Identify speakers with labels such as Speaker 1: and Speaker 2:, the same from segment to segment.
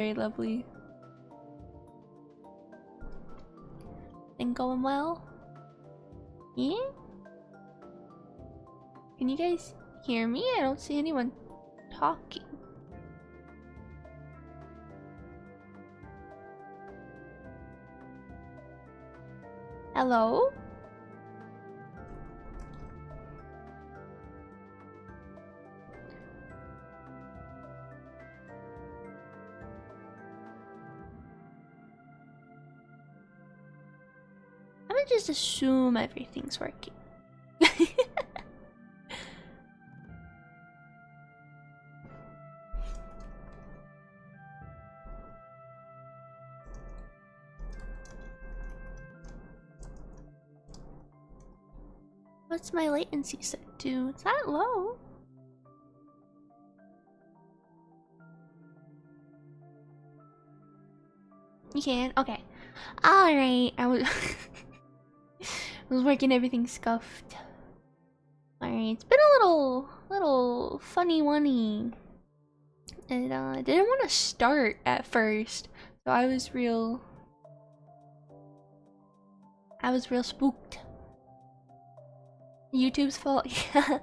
Speaker 1: Very lovely. Thing going well? Yeah? Can you guys hear me? I don't see anyone talking. Hello? I'm gonna just assume everything's working. What's my latency set to? It's that low. You can? Okay. Alright. I was I was working everything scuffed. Alright, it's been a little funny one-y. And I didn't want to start at first. So I was real spooked. YouTube's fault. Yeah.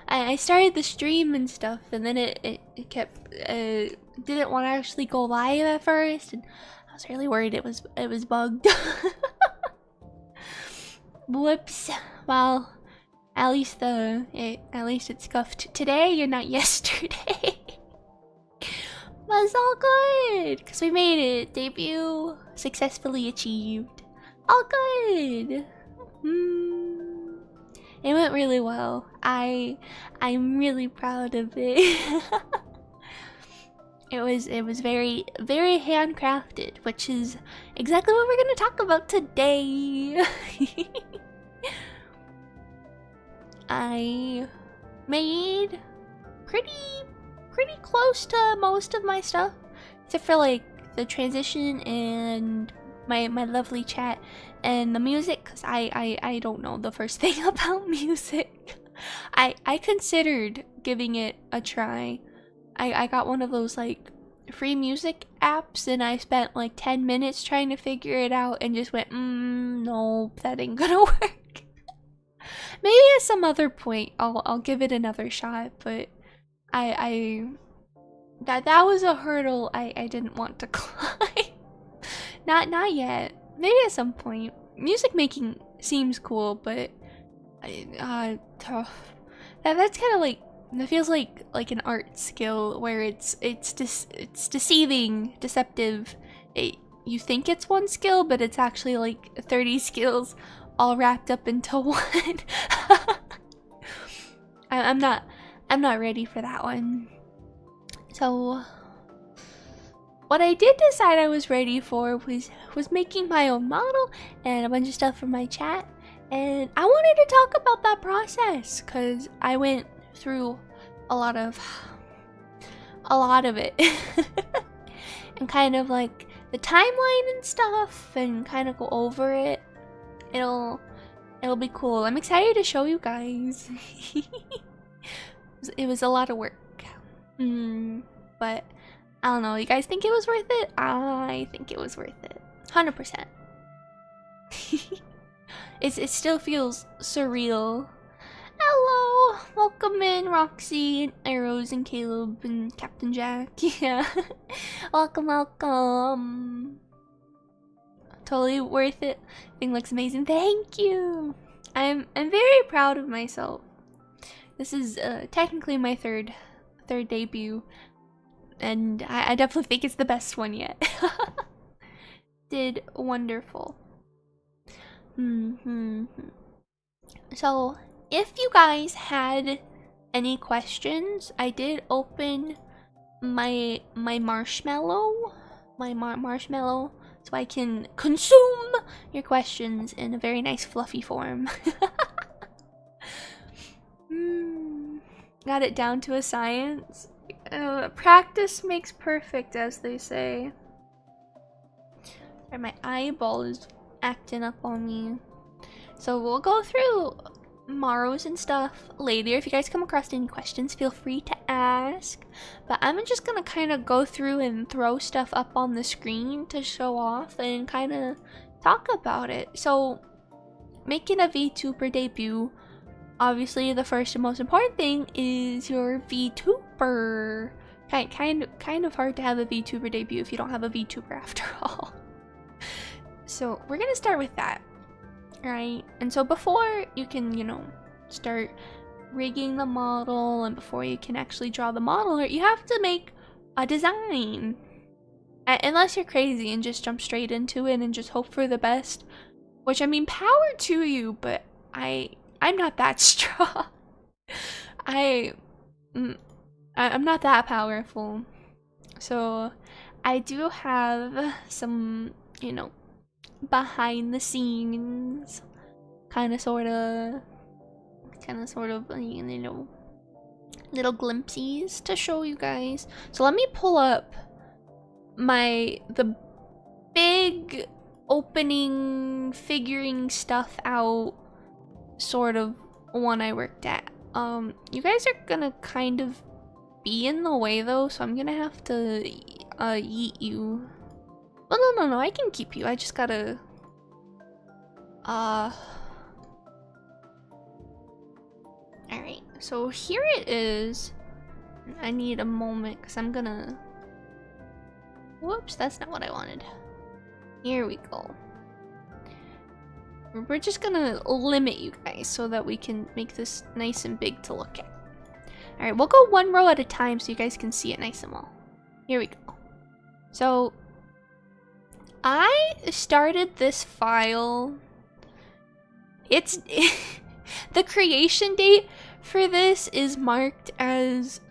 Speaker 1: I started the stream and stuff, and then it kept didn't want to actually go live at first, and I was really worried it was bugged. Whoops. Well, at least it scuffed today and not yesterday. But it's all good because we made it. Debut successfully achieved. All good. It went really well. I'm really proud of it. It was very handcrafted, which is exactly what we're gonna talk about today. I made pretty close to most of my stuff, except for like the transition and my lovely chat and the music, because I don't know the first thing about music. I considered giving it a try. I got one of those like free music apps, and I spent like 10 minutes trying to figure it out and just went, no, that ain't gonna work. Maybe at some other point I'll give it another shot, but that was a hurdle I didn't want to climb. Not yet. Maybe at some point. Music making seems cool, but that's kind of like, it feels like an art skill where it's deceiving, deceptive. You think it's one skill, but it's actually like 30 skills all wrapped up into one. I'm not ready for that one. So what I did decide I was ready for was making my own model and a bunch of stuff from my chat, and I wanted to talk about that process because I went through a lot of it and kind of like the timeline and stuff, and kind of go over it. It'll be cool. I'm excited to show you guys. It was a lot of work, but I don't know. You guys think it was worth it? I think it was worth it. 100%. It still feels surreal. Hello! Welcome in, Roxy, and Arrows, and Caleb, and Captain Jack. Yeah. Welcome. Totally worth it. Thing looks amazing. Thank you! I'm very proud of myself. This is technically my third debut. And I definitely think it's the best one yet. Did wonderful. So, if you guys had any questions, I did open my marshmallow, marshmallow, so I can consume your questions in a very nice fluffy form. Got it down to a science. Practice makes perfect, as they say. Sorry, my eyeball is acting up on me. So we'll go through tomorrows and stuff later. If you guys come across any questions, feel free to ask. But I'm just gonna kind of go through and throw stuff up on the screen to show off and kind of talk about it. So, making a VTuber debut, obviously the first and most important thing is your VTuber. Kind of hard to have a VTuber debut if you don't have a VTuber after all. So we're gonna start with that, right? And so before you can, you know, start rigging the model and before you can actually draw the model, you have to make a design. Unless you're crazy and just jump straight into it and just hope for the best, which I mean, power to you, but I'm not that strong. I'm not that powerful. So I do have some, you know, behind the scenes kind of sort of you know, little glimpses to show you guys. So let me pull up the big opening figuring stuff out sort of one I worked at. You guys are gonna kind of be in the way though, so I'm gonna have to yeet you. Well, no, I can keep you. I just gotta alright, so here it is. I need a moment because I'm gonna, whoops, that's not what I wanted. Here we go. We're just gonna limit you guys so that we can make this nice and big to look at. Alright, we'll go one row at a time so you guys can see it nice and well. Here we go. So, I started this file. It's the creation date for this is marked as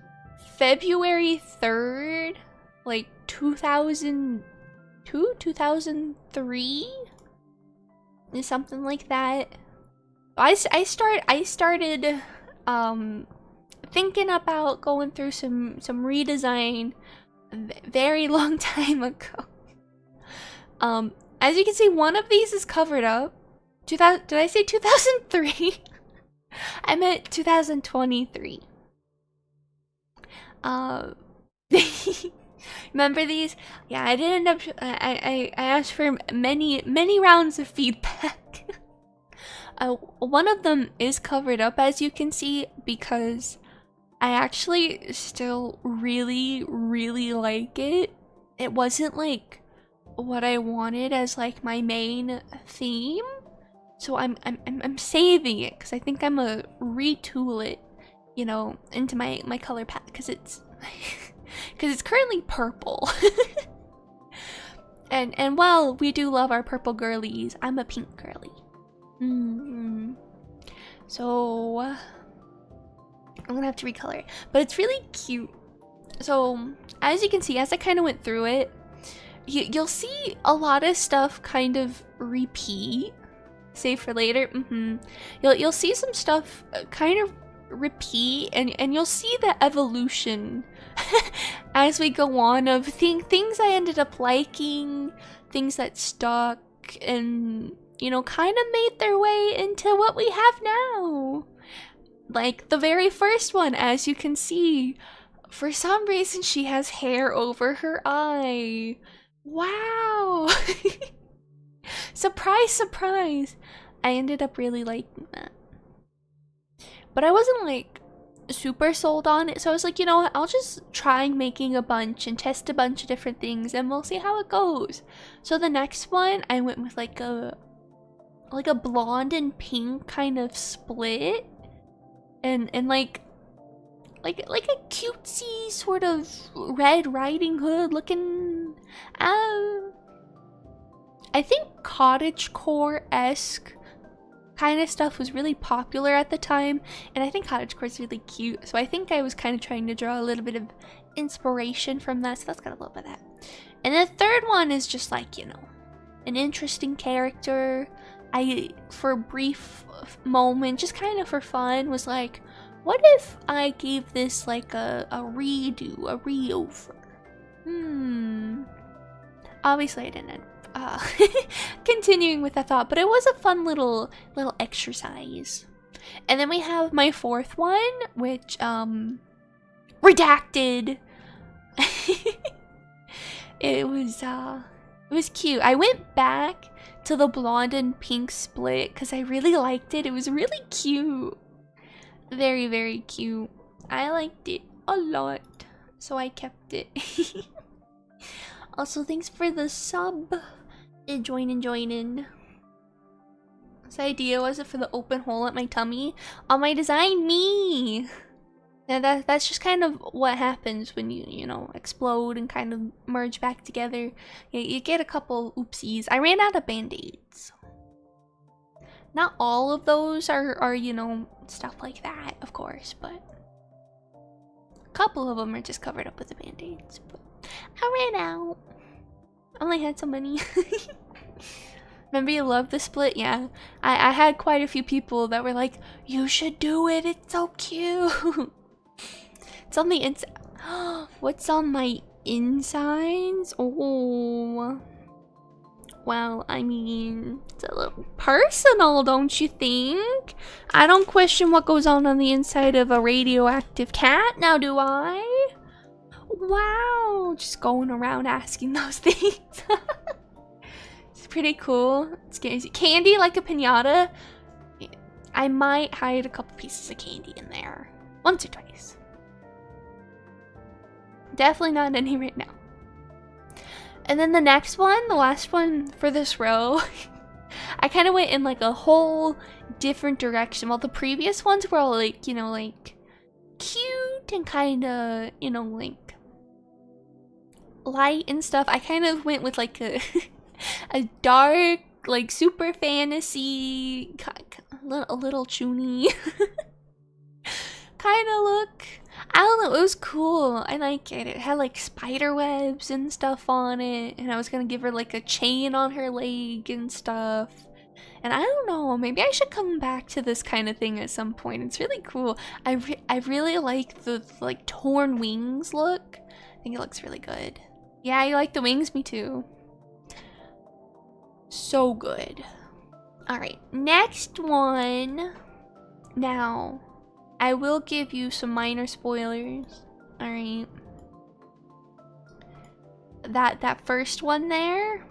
Speaker 1: February 3rd, like 2002, 2003, something like that. I started thinking about going through some redesign very long time ago. As you can see, one of these is covered up. Did I say 2003? I meant 2023. Remember these? Yeah, I did end up. I asked for many rounds of feedback. One of them is covered up, as you can see, because I actually still really like it. It wasn't like what I wanted as like my main theme, so I'm saving it because I think I'm gonna retool it, you know, into my color palette because it's currently purple. and while we do love our purple girlies, I'm a pink girly. So I'm gonna have to recolor it, but it's really cute. So as you can see, as I kind of went through it, you'll see a lot of stuff kind of repeat. Save for later. You'll see some stuff kind of repeat, and you'll see the evolution as we go on of things I ended up liking, things that stuck, and you know, kind of made their way into what we have now. Like the very first one, as you can see, for some reason she has hair over her eye. Wow. Surprise, surprise. I ended up really liking that. But I wasn't like super sold on it, so I was like, you know what, I'll just try making a bunch and test a bunch of different things and we'll see how it goes. So the next one I went with like a blonde and pink kind of split, and like a cutesy sort of Red Riding Hood looking, I think cottagecore-esque kind of stuff was really popular at the time, and I think cottagecore is really cute, so I think I was kind of trying to draw a little bit of inspiration from that, so that's got a little bit of that. And the third one is just like, you know, an interesting character. I, for a brief moment, just kind of for fun, was like, what if I gave this like a redo, a re-over? Obviously I didn't continuing with that thought, but it was a fun little exercise. And then we have my fourth one, which, redacted. It was cute. I went back to the blonde and pink split because I really liked it. It was really cute. Very, very cute. I liked it a lot, so I kept it. Also, thanks for the sub. Join in. This idea was it for the open hole at my tummy on my design. Me. Now that's just kind of what happens when you know, explode and kind of merge back together. You get a couple oopsies. I ran out of band-aids. Not all of those are you know, stuff like that, of course, but a couple of them are just covered up with the band-aids. But I ran out. Only had so many. Remember you loved the split? Yeah. I had quite a few people that were like, you should do it, it's so cute. It's on the inside. What's on my insides? Oh. Well, I mean, it's a little personal, don't you think? I don't question what goes on the inside of a radioactive cat, now do I? Wow, just going around asking those things. It's pretty cool. It's candy like a piñata. I might hide a couple pieces of candy in there. Once or twice. Definitely not any right now. And then the next one, the last one for this row, I kind of went in like a whole different direction. While the previous ones were all like, you know, like cute and kind of, you know, like light and stuff. I kind of went with like a dark, like super fantasy, a little chuny kind of look. I don't know, it was cool. I like it. It had like spider webs and stuff on it, and I was gonna give her like a chain on her leg and stuff. And I don't know, maybe I should come back to this kind of thing at some point. It's really cool. I really like the like torn wings look. I think it looks really good. Yeah, you like the wings? Me too. So good. Alright, next one. Now, I will give you some minor spoilers. Alright. That first one there,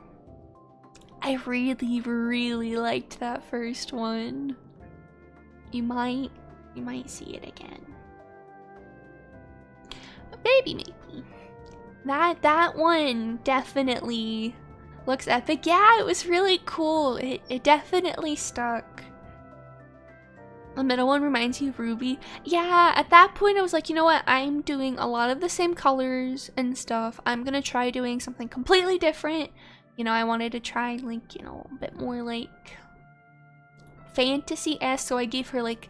Speaker 1: I really liked that first one. You might see it again. But maybe. That one definitely looks epic. Yeah, it was really cool. It definitely stuck. The middle one reminds you of Ruby. Yeah, at that point I was like, you know what? I'm doing a lot of the same colors and stuff. I'm gonna try doing something completely different. You know, I wanted to try like, you know, a bit more like fantasy-esque, so I gave her like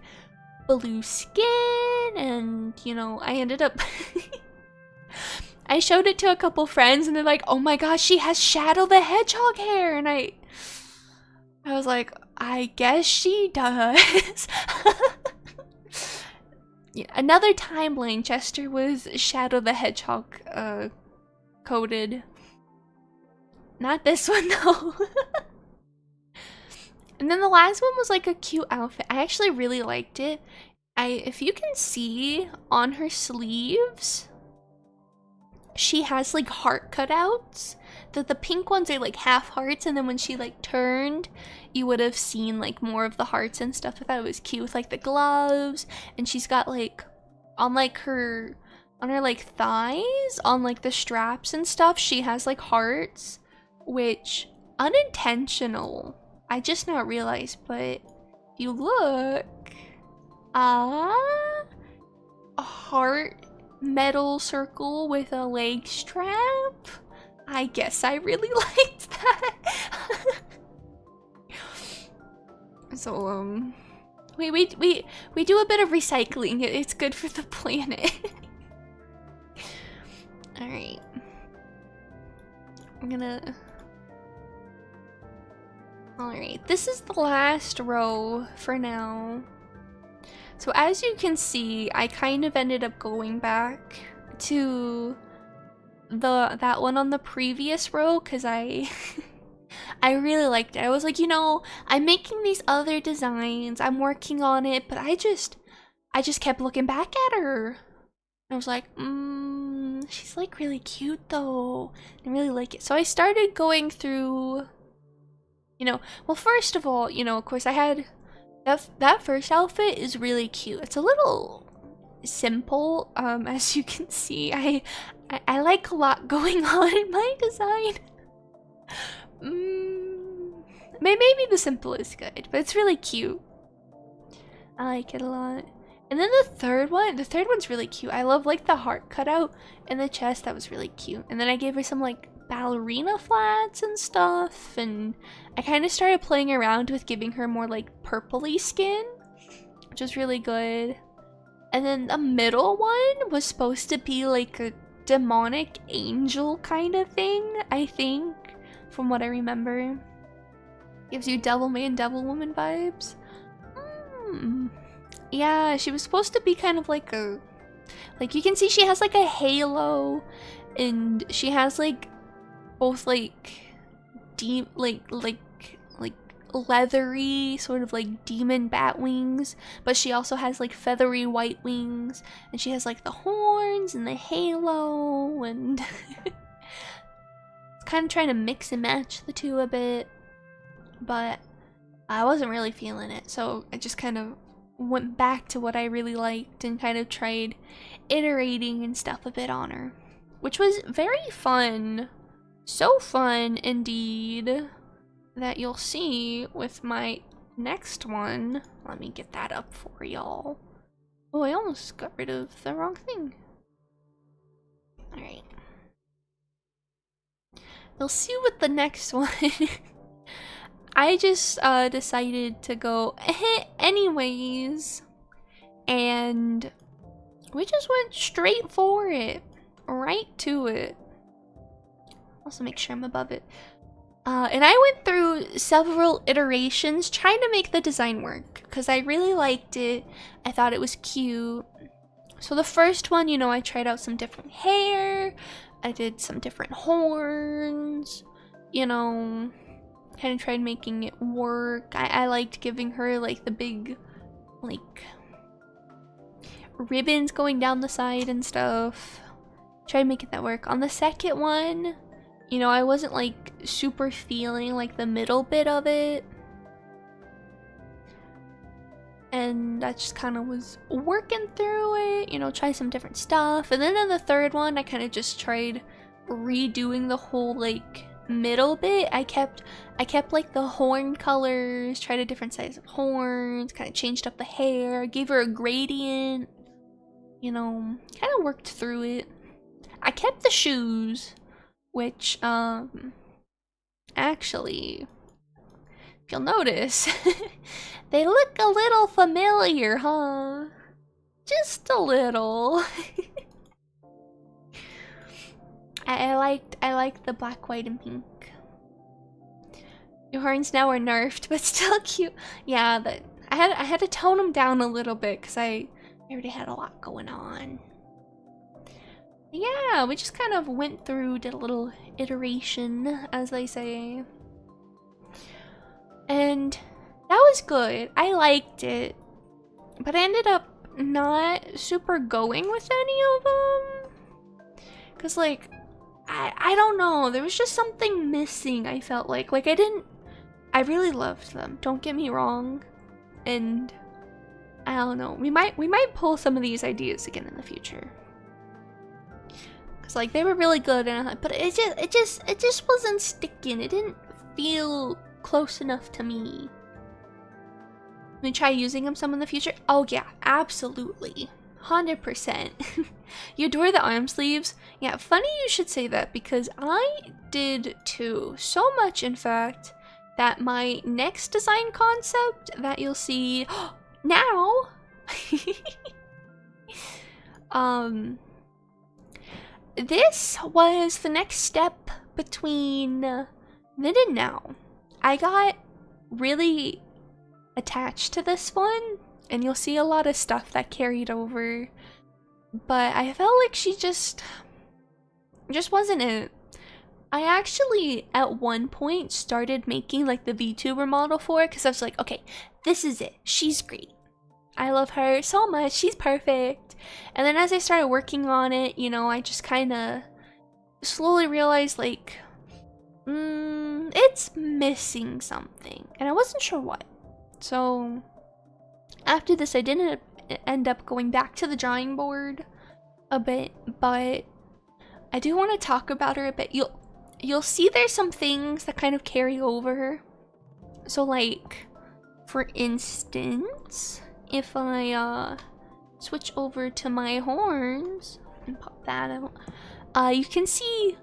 Speaker 1: blue skin, and you know, I ended up I showed it to a couple friends and they're like, oh my gosh, she has Shadow the Hedgehog hair, and I was like, I guess she does. Yeah, another timeline, Jester was Shadow the Hedgehog coded. Not this one though. And then the last one was like a cute outfit. I actually really liked it. If you can see on her sleeves, she has like heart cutouts. The pink ones are like half hearts, and then when she like turned, you would have seen like more of the hearts and stuff. I thought it was cute with like the gloves, and she's got like on her like thighs, on like the straps and stuff, she has like hearts, which unintentional. I just now realized, but you look, a heart metal circle with a leg strap. I guess I really liked that. So we do a bit of recycling. It's good for the planet. All right, I'm gonna. All right, this is the last row for now. So as you can see, I kind of ended up going back to that one on the previous row because I I really liked it. I was like, you know, I'm making these other designs, I'm working on it, but I just kept looking back at her. I was like, she's like really cute though. I really like it. So I started going through, you know, well, first of all, you know, of course I had that first outfit is really cute. It's a little simple, as you can see. I like a lot going on in my design. Maybe the simple is good, but it's really cute. I like it a lot. And then the third one's really cute. I love like the heart cutout in the chest. That was really cute. And then I gave her some like ballerina flats and stuff, and I kind of started playing around with giving her more like purpley skin, which was really good. And then the middle one was supposed to be like a demonic angel kind of thing, I think, from what I remember. Gives you Devilman, Devilwoman vibes. Yeah, she was supposed to be kind of like a, like you can see she has like a halo, and she has like both like leathery sort of like demon bat wings, but she also has like feathery white wings, and she has like the horns and the halo, and kind of trying to mix and match the two a bit, but I wasn't really feeling it, so I just kind of went back to what I really liked and kind of tried iterating and stuff a bit on her, which was very fun. So fun indeed, that you'll see with my next one. Let me get that up for y'all. Oh, I almost got rid of the wrong thing. Alright. You'll see with the next one. I just decided to go anyways, and we just went straight for it, right to it. Also make sure I'm above it. And I went through several iterations trying to make the design work, because I really liked it. I thought it was cute. So the first one, you know, I tried out some different hair, I did some different horns, you know, kind of tried making it work. I liked giving her like the big like ribbons going down the side and stuff. Tried making that work. On the second one, you know, I wasn't like super feeling like the middle bit of it, and I just kind of was working through it, you know, try some different stuff. And then in the third one, I kind of just tried redoing the whole like middle bit. I kept like the horn colors, tried a different size of horns, kind of changed up the hair, gave her a gradient, you know, kind of worked through it. I kept the shoes, which actually, if you'll notice, they look a little familiar, huh? Just a little. I liked the black, white, and pink. Your horns now are nerfed, but still cute. Yeah, I had to tone them down a little bit because I already had a lot going on. Yeah, we just kind of went through, did a little iteration, as they say. And that was good. I liked it. But I ended up not super going with any of them. Because, like, I don't know. There was just something missing, I felt like. Like, I really loved them. Don't get me wrong. And, I don't know. We might pull some of these ideas again in the future. Cause like they were really good, and but it just wasn't sticking. It didn't feel close enough to me. We try using them some in the future. Oh yeah, absolutely, 100%. You adore the arm sleeves? Yeah, funny you should say that because I did too. So much, in fact, that my next design concept that you'll see now. This was the next step between then and now. I got really attached to this one, and you'll see a lot of stuff that carried over, but I felt like she just wasn't it. I actually at one point started making like the VTuber model for it because I was like, okay, this is it. She's great. I love her so much. She's perfect. And then as I started working on it, you know, I just kind of slowly realized like, it's missing something. And I wasn't sure what. So after this, I didn't end up going back to the drawing board a bit, but I do want to talk about her a bit. You'll see there's some things that kind of carry over. So like, for instance, if I switch over to my horns and pop that out, you can see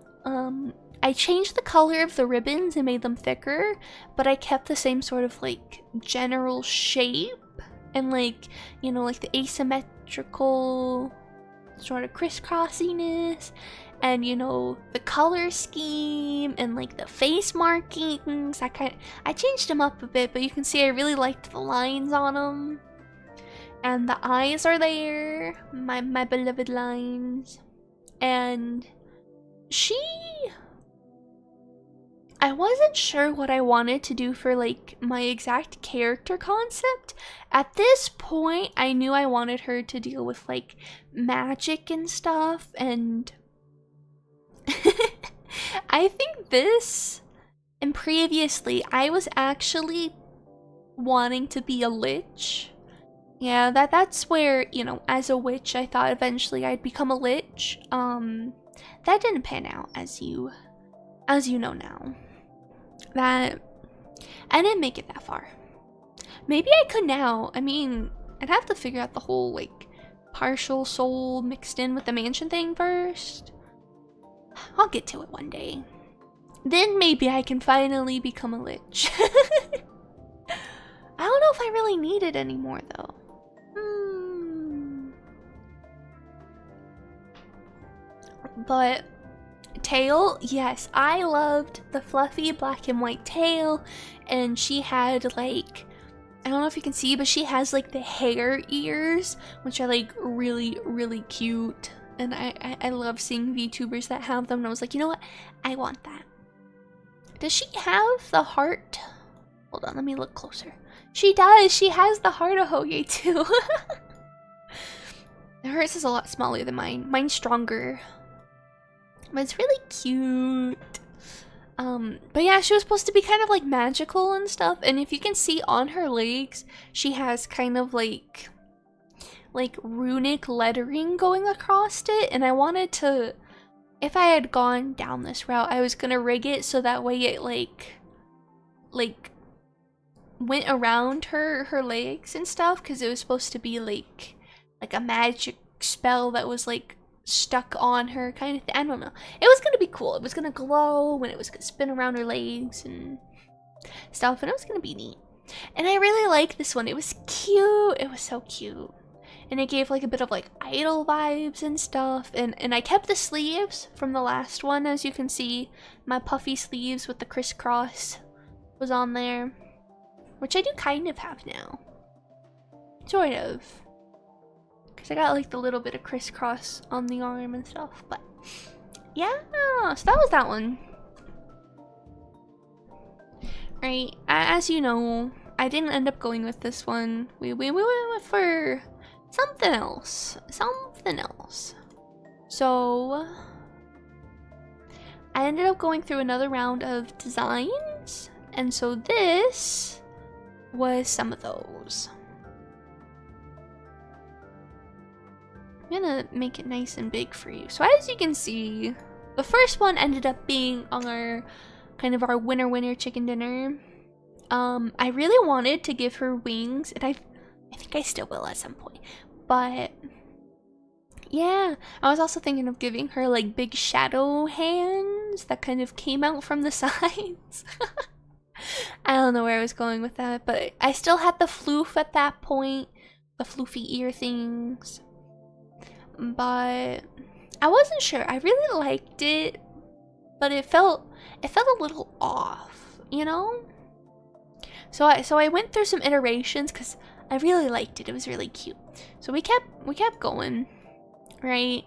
Speaker 1: I changed the color of the ribbons and made them thicker, but I kept the same sort of like general shape and like, you know, like the asymmetrical sort of crisscrossiness, and you know, the color scheme and like the face markings. I changed them up a bit, but you can see I really liked the lines on them, and the eyes are there, my beloved lines. And I wasn't sure what I wanted to do for like my exact character concept. At this point, I knew I wanted her to deal with like magic and stuff, and I think this, and previously, I was actually wanting to be a lich. Yeah, that's where, you know, as a witch, I thought eventually I'd become a lich. That didn't pan out, as you know now. That I didn't make it that far. Maybe I could now. I mean, I'd have to figure out the whole like partial soul mixed in with the mansion thing first. I'll get to it one day. Then maybe I can finally become a lich. I don't know if I really need it anymore though. But tail, yes, I loved the fluffy black and white tail, and she had like, I don't know if you can see, but she has like the hair ears, which are like really, really cute. And I love seeing VTubers that have them, and I was like, you know what? I want that. Does she have the heart? Hold on, let me look closer. She does. She has the heart of Hoge too. Hers is a lot smaller than mine. Mine's stronger. But it's really cute. But yeah, she was supposed to be kind of like magical and stuff. And if you can see on her legs, she has kind of like runic lettering going across it, and I wanted to, if I had gone down this route, I was gonna rig it so that way it like went around her legs and stuff, because it was supposed to be like a magic spell that was like stuck on her kind of thing. I don't know. It was gonna be cool. It was gonna glow when it was gonna spin around her legs and stuff, and it was gonna be neat. And I really liked this one. It was cute. It was so cute. And it gave like a bit of like idol vibes and stuff. And I kept the sleeves from the last one, as you can see. My puffy sleeves with the crisscross was on there, which I do kind of have now. Sort of. Because I got like the little bit of crisscross on the arm and stuff. But yeah, so that was that one. Right, as you know, I didn't end up going with this one. We went for something else. So I ended up going through another round of designs, and so this was some of those. I'm gonna make it nice and big for you. So as you can see, the first one ended up being our kind of our winner chicken dinner. I really wanted to give her wings, and I think I still will at some point. But yeah, I was also thinking of giving her like big shadow hands that kind of came out from the sides. I don't know where I was going with that, but I still had the floof at that point, the floofy ear things. But I wasn't sure. I really liked it, but it felt a little off, you know? So I went through some iterations because I really liked it. It was really cute. So we kept going, right?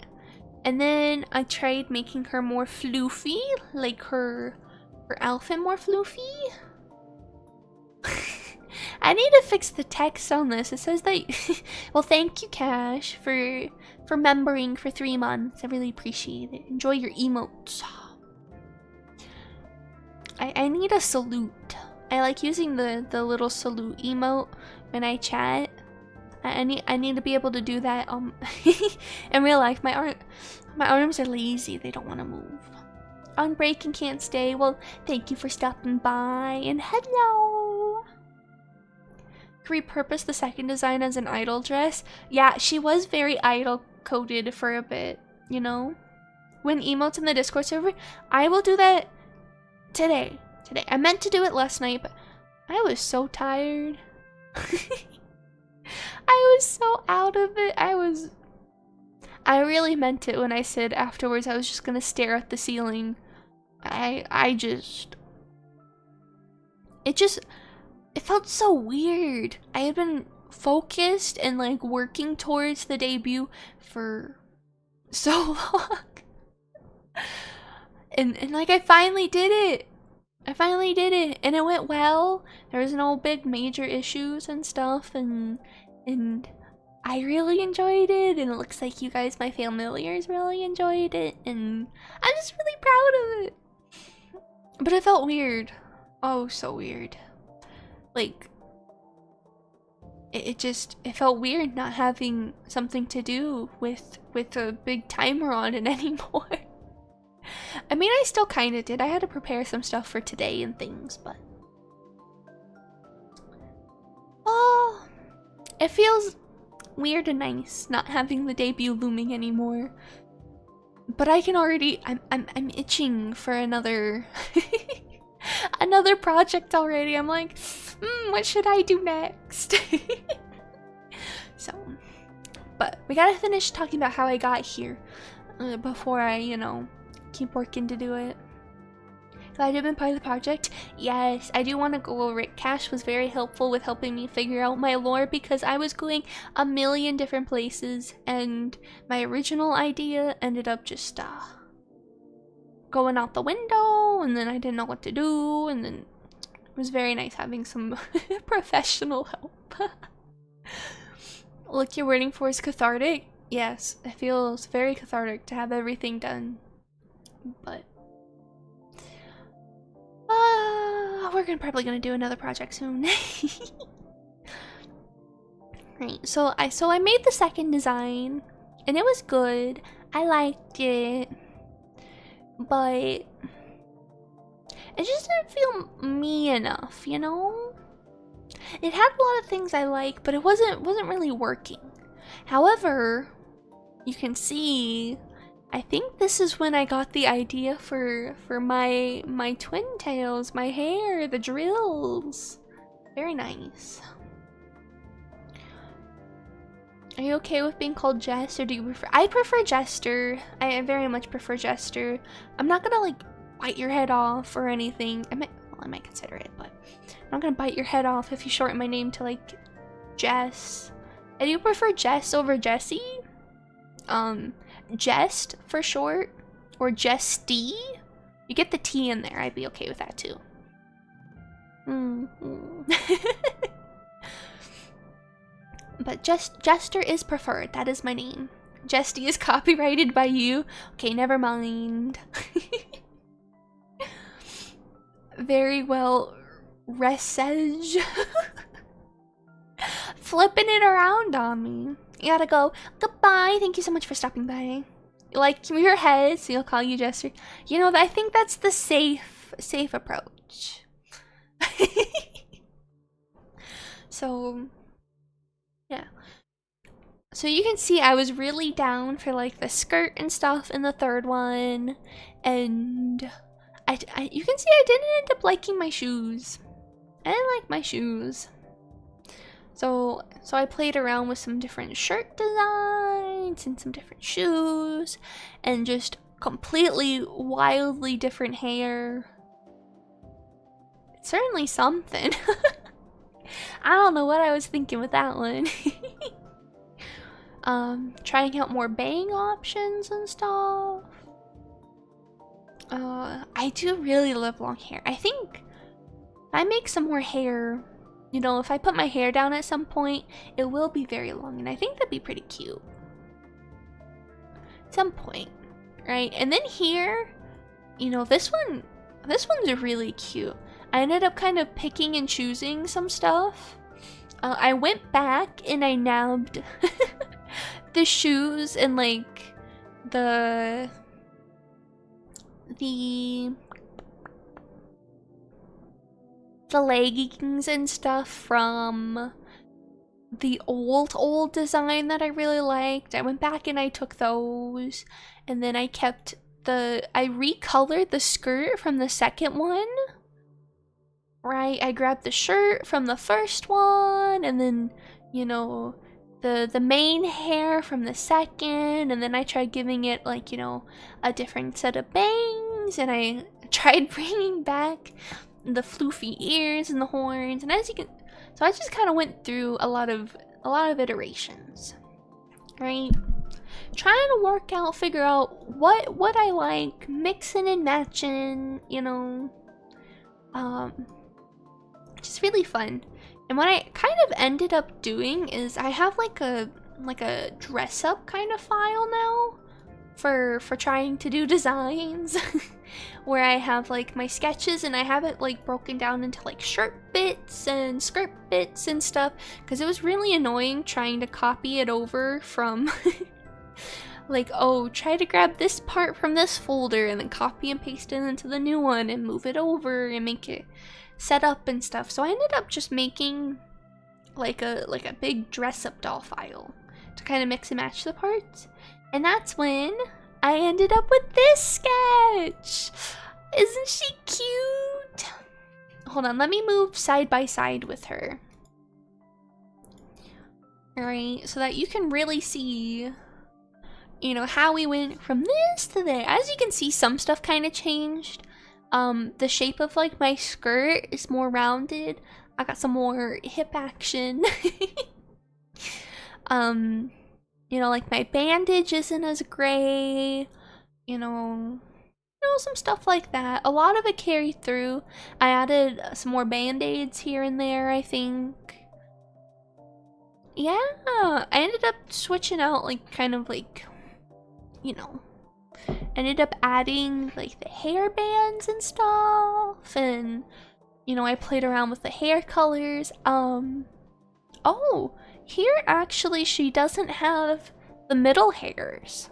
Speaker 1: And then I tried making her more floofy, like her outfit more floofy. I need to fix the text on this. It says that well, thank you, Cash, for remembering for 3 months. I really appreciate it. Enjoy your emotes. I need a salute. I like using the little salute emote when I chat. I need to be able to do that in real life. My arms are lazy. They don't want to move. On break and can't stay. Well, thank you for stopping by, and hello. Repurpose the second design as an idol dress. Yeah, she was very idol coded for a bit, you know? When emotes in the Discord server, I will do that today. I meant to do it last night, but I was so tired. I was so out of it. I really meant it when I said afterwards I was just gonna stare at the ceiling. It felt so weird. I had been focused and like working towards the debut for so long. and like I finally did it. And it went well. There was no big major issues and stuff, and I really enjoyed it, and it looks like you guys, my familiars, really enjoyed it, and I'm just really proud of it. But it felt weird. Oh, so weird. Like, it felt weird not having something to do with a big timer on it anymore. I mean, I still kind of did. I had to prepare some stuff for today and things, but oh, it feels weird and nice not having the debut looming anymore. But I can already, I'm itching for another another project already. I'm like, what should I do next? So, but we gotta finish talking about how I got here before I, you know, keep working to do it. Glad you've been part of the project. Yes, I do want to go over it. Cash was very helpful with helping me figure out my lore because I was going a million different places, and my original idea ended up just going out the window, and then I didn't know what to do, and then it was very nice having some professional help. Look, you're waiting for is cathartic. Yes, it feels very cathartic to have everything done. But we're probably gonna do another project soon. Right, so I made the second design, and it was good. I liked it, but it just didn't feel me enough, you know? It had a lot of things I like, but it wasn't really working. However, you can see, I think this is when I got the idea for my twin tails, my hair, the drills. Very nice. Are you okay with being called Jess, or do you prefer? I prefer Jester. I very much prefer Jester. I'm not gonna like bite your head off or anything. I might consider it, but I'm not gonna bite your head off if you shorten my name to like Jess. And you prefer Jess over Jessie? Jest for short, or Jesty. You get the T in there, I'd be okay with that too. But Jester is preferred. That is my name. Jesty is copyrighted by you. Okay, never mind. Very well, Resege. Flipping it around on me. You gotta go. Goodbye. Thank you so much for stopping by. You like your head, so you'll call you Jester. You know, I think that's the safe approach. So, yeah. So you can see I was really down for like the skirt and stuff in the third one, and you can see I didn't end up liking my shoes. I didn't like my shoes. So I played around with some different shirt designs and some different shoes and just completely wildly different hair. It's certainly something. I don't know what I was thinking with that one. Trying out more bang options and stuff. I do really love long hair. I think if I make some more hair, you know, if I put my hair down at some point, it will be very long, and I think that'd be pretty cute. At some point, right? And then here, you know, this one's really cute. I ended up kind of picking and choosing some stuff. I went back and I nabbed the shoes and like the leggings and stuff from the old design that I really liked. I went back and I took those, and then I kept I recolored the skirt from the second one. Right, I grabbed the shirt from the first one, and then, you know, the main hair from the second, and then I tried giving it, like, you know, a different set of bangs, and I tried bringing back the floofy ears and the horns, and as you can, so I just kind of went through a lot of iterations, right? Trying to work out, figure out what I like, mixing and matching, you know, just really fun. And what I kind of ended up doing is I have like a dress up kind of file now for trying to do designs where I have like my sketches, and I have it like broken down into like shirt bits and skirt bits and stuff, because it was really annoying trying to copy it over from like, oh, try to grab this part from this folder and then copy and paste it into the new one and move it over and make it set up and stuff. So I ended up just making like a big dress up doll file to kind of mix and match the parts. And that's when I ended up with this sketch. Isn't she cute? Hold on, let me move side by side with her. Alright, so that you can really see, you know, how we went from this to there. As you can see, some stuff kind of changed. The shape of like my skirt is more rounded. I got some more hip action. You know, like my bandage isn't as gray. You know, some stuff like that. A lot of it carried through. I added some more band-aids here and there, I think. Yeah, I ended up switching out like kind of like, you know, ended up adding like the hair bands and stuff, and you know, I played around with the hair colors. Oh, here actually she doesn't have the middle hairs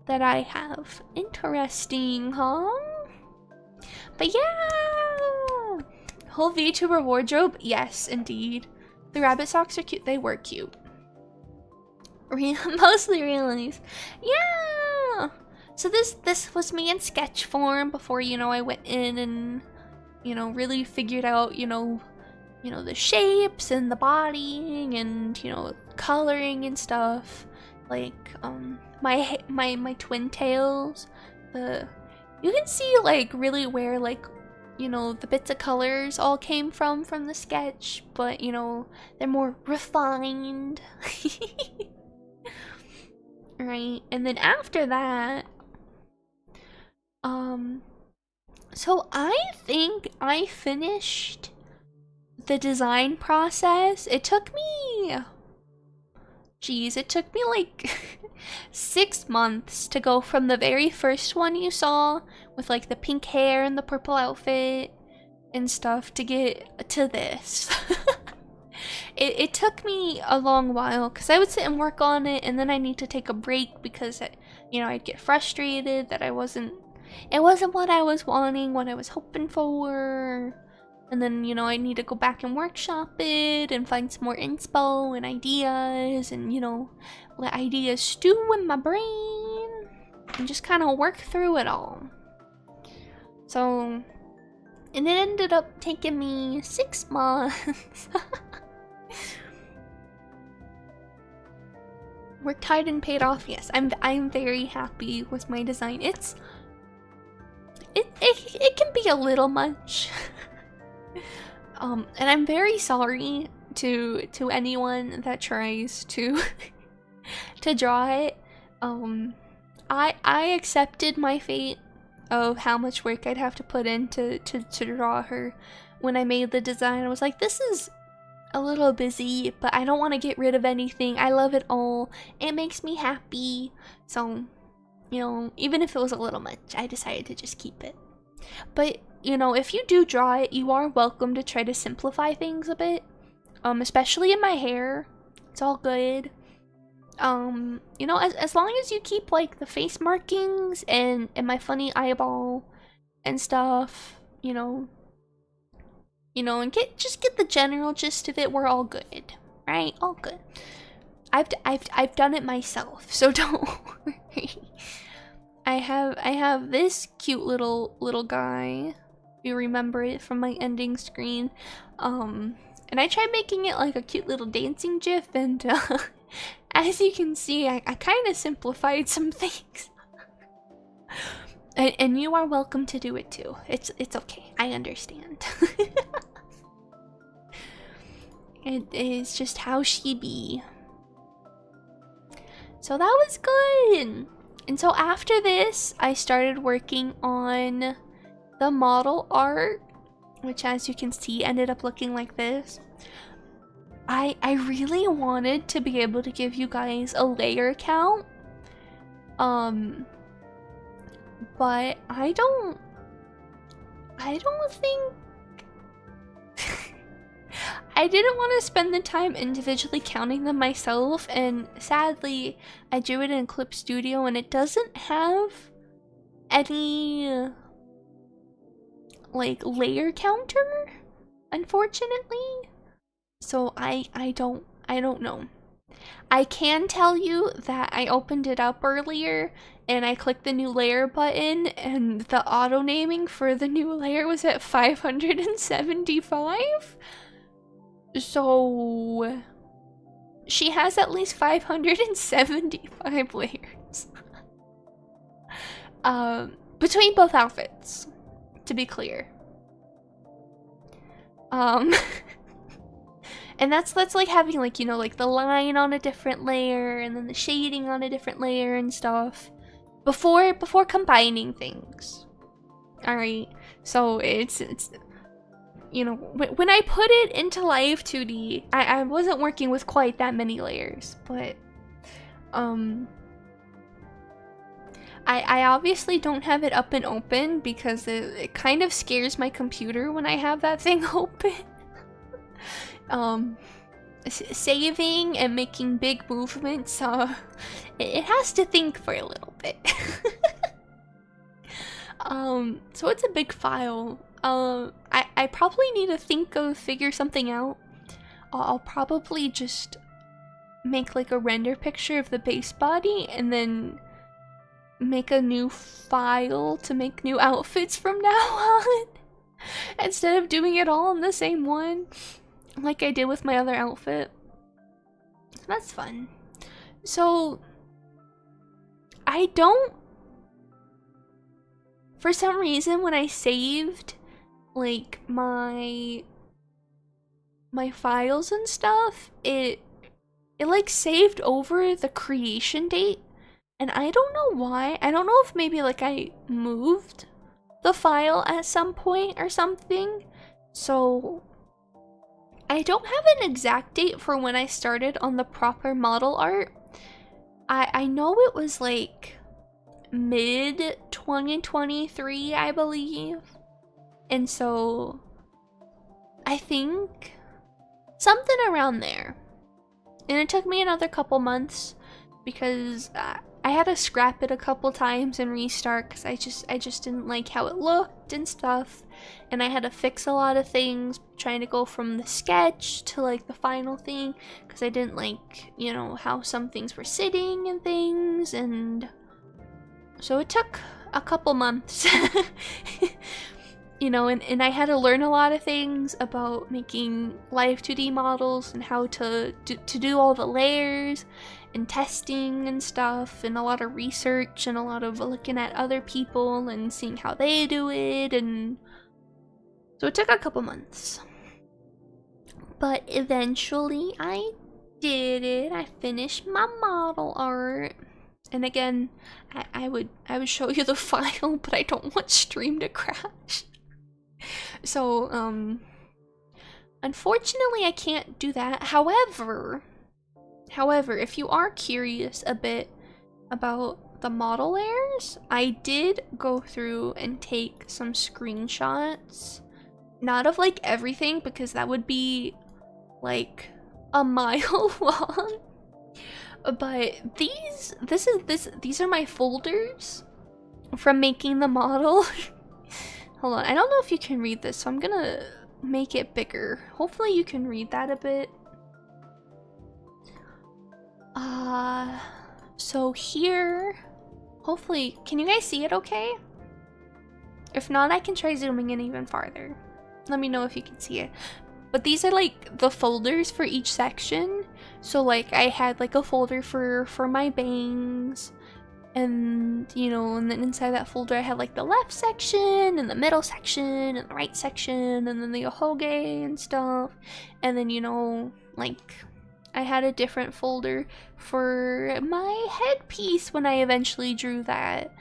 Speaker 1: that I have. Interesting, huh? But yeah, whole VTuber wardrobe, yes indeed. The rabbit socks are cute. They were cute. Mostly realities. Yeah. So this was me in sketch form before, you know, I went in and, you know, really figured out, you know, the shapes and the bodying and, you know, coloring and stuff. Like my twin tails. You can see like really where like, you know, the bits of colors all came from the sketch, but you know, they're more refined. Right, and then after that, so I think I finished the design process. It took me, it took me like 6 months to go from the very first one you saw with like the pink hair and the purple outfit and stuff to get to this. It took me a long while because I would sit and work on it, and then I need to take a break because, you know, I'd get frustrated that it wasn't what I was wanting, what I was hoping for. And then, you know, I need to go back and workshop it and find some more inspo and ideas and, you know, let ideas stew in my brain and just kind of work through it all. So, and it ended up taking me 6 months. Worked hard and paid off. Yes, I'm very happy with my design. It can be a little much. And I'm very sorry to anyone that tries to to draw it. I accepted my fate of how much work I'd have to put in to draw her. When I made the design, I was like, this is a little busy, but I don't want to get rid of anything. I love it all. It makes me happy. So, you know, even if it was a little much, I decided to just keep it. But, you know, if you do draw it, you are welcome to try to simplify things a bit. Especially in my hair. It's all good. You know, as long as you keep like the face markings and my funny eyeball and stuff, you know, and just get the general gist of it, we're all good, right? All good. I've done it myself, so don't worry. I have this cute little guy. You remember it from my ending screen. And I tried making it like a cute little dancing gif, and as you can see, I kind of simplified some things. And you are welcome to do it too. It's okay. I understand. It is just how she be. So that was good. And so after this, I started working on the model art, which as you can see ended up looking like this. I really wanted to be able to give you guys a layer count. But I don't think I didn't want to spend the time individually counting them myself, and sadly I drew it in Clip Studio and it doesn't have any like layer counter, unfortunately. So I don't know. I can tell you that I opened it up earlier and I clicked the new layer button and the auto naming for the new layer was at 575. So she has at least 575 layers. Between both outfits, to be clear. And that's like having like, you know, like the line on a different layer and then the shading on a different layer and stuff before combining things. All right. So it's you know, when I put it into Live 2D, I wasn't working with quite that many layers, but I obviously don't have it up and open because it kind of scares my computer when I have that thing open. Saving and making big movements, it has to think for a little bit. So it's a big file. I probably need to figure something out. I'll probably just make like a render picture of the base body and then make a new file to make new outfits from now on. Instead of doing it all in the same one, like I did with my other outfit. That's fun. So, I don't... For some reason, when I saved, like, my files and stuff, it like, saved over the creation date. And I don't know why. I don't know if maybe, like, I moved the file at some point or something. So... I don't have an exact date for when I started on the proper model art. I know it was like mid 2023, I believe. And so I think something around there. And it took me another couple months because I had to scrap it a couple times and restart because I just didn't like how it looked and stuff. And I had to fix a lot of things, trying to go from the sketch to like the final thing because I didn't like, you know, how some things were sitting and things. And so it took a couple months. You know, and I had to learn a lot of things about making Live 2D models and how to do all the layers and testing and stuff, and a lot of research and a lot of looking at other people and seeing how they do it. And so it took a couple months. But eventually I did it. I finished my model art. And again, I would show you the file, but I don't want stream to crash. So, unfortunately I can't do that. However, if you are curious a bit about the model layers, I did go through and take some screenshots. Not of like everything, because that would be like a mile long. But these are my folders from making the model. Hold on, I don't know if you can read this, so I'm gonna make it bigger. Hopefully you can read that a bit. So here, hopefully, can you guys see it okay? If not, I can try zooming in even farther. Let me know if you can see it. But these are like the folders for each section. So like I had like a folder for my bangs, and you know, and then inside that folder I had like the left section and the middle section and the right section and then the ohoge and stuff. And then, you know, like I had a different folder for my headpiece when I eventually drew that.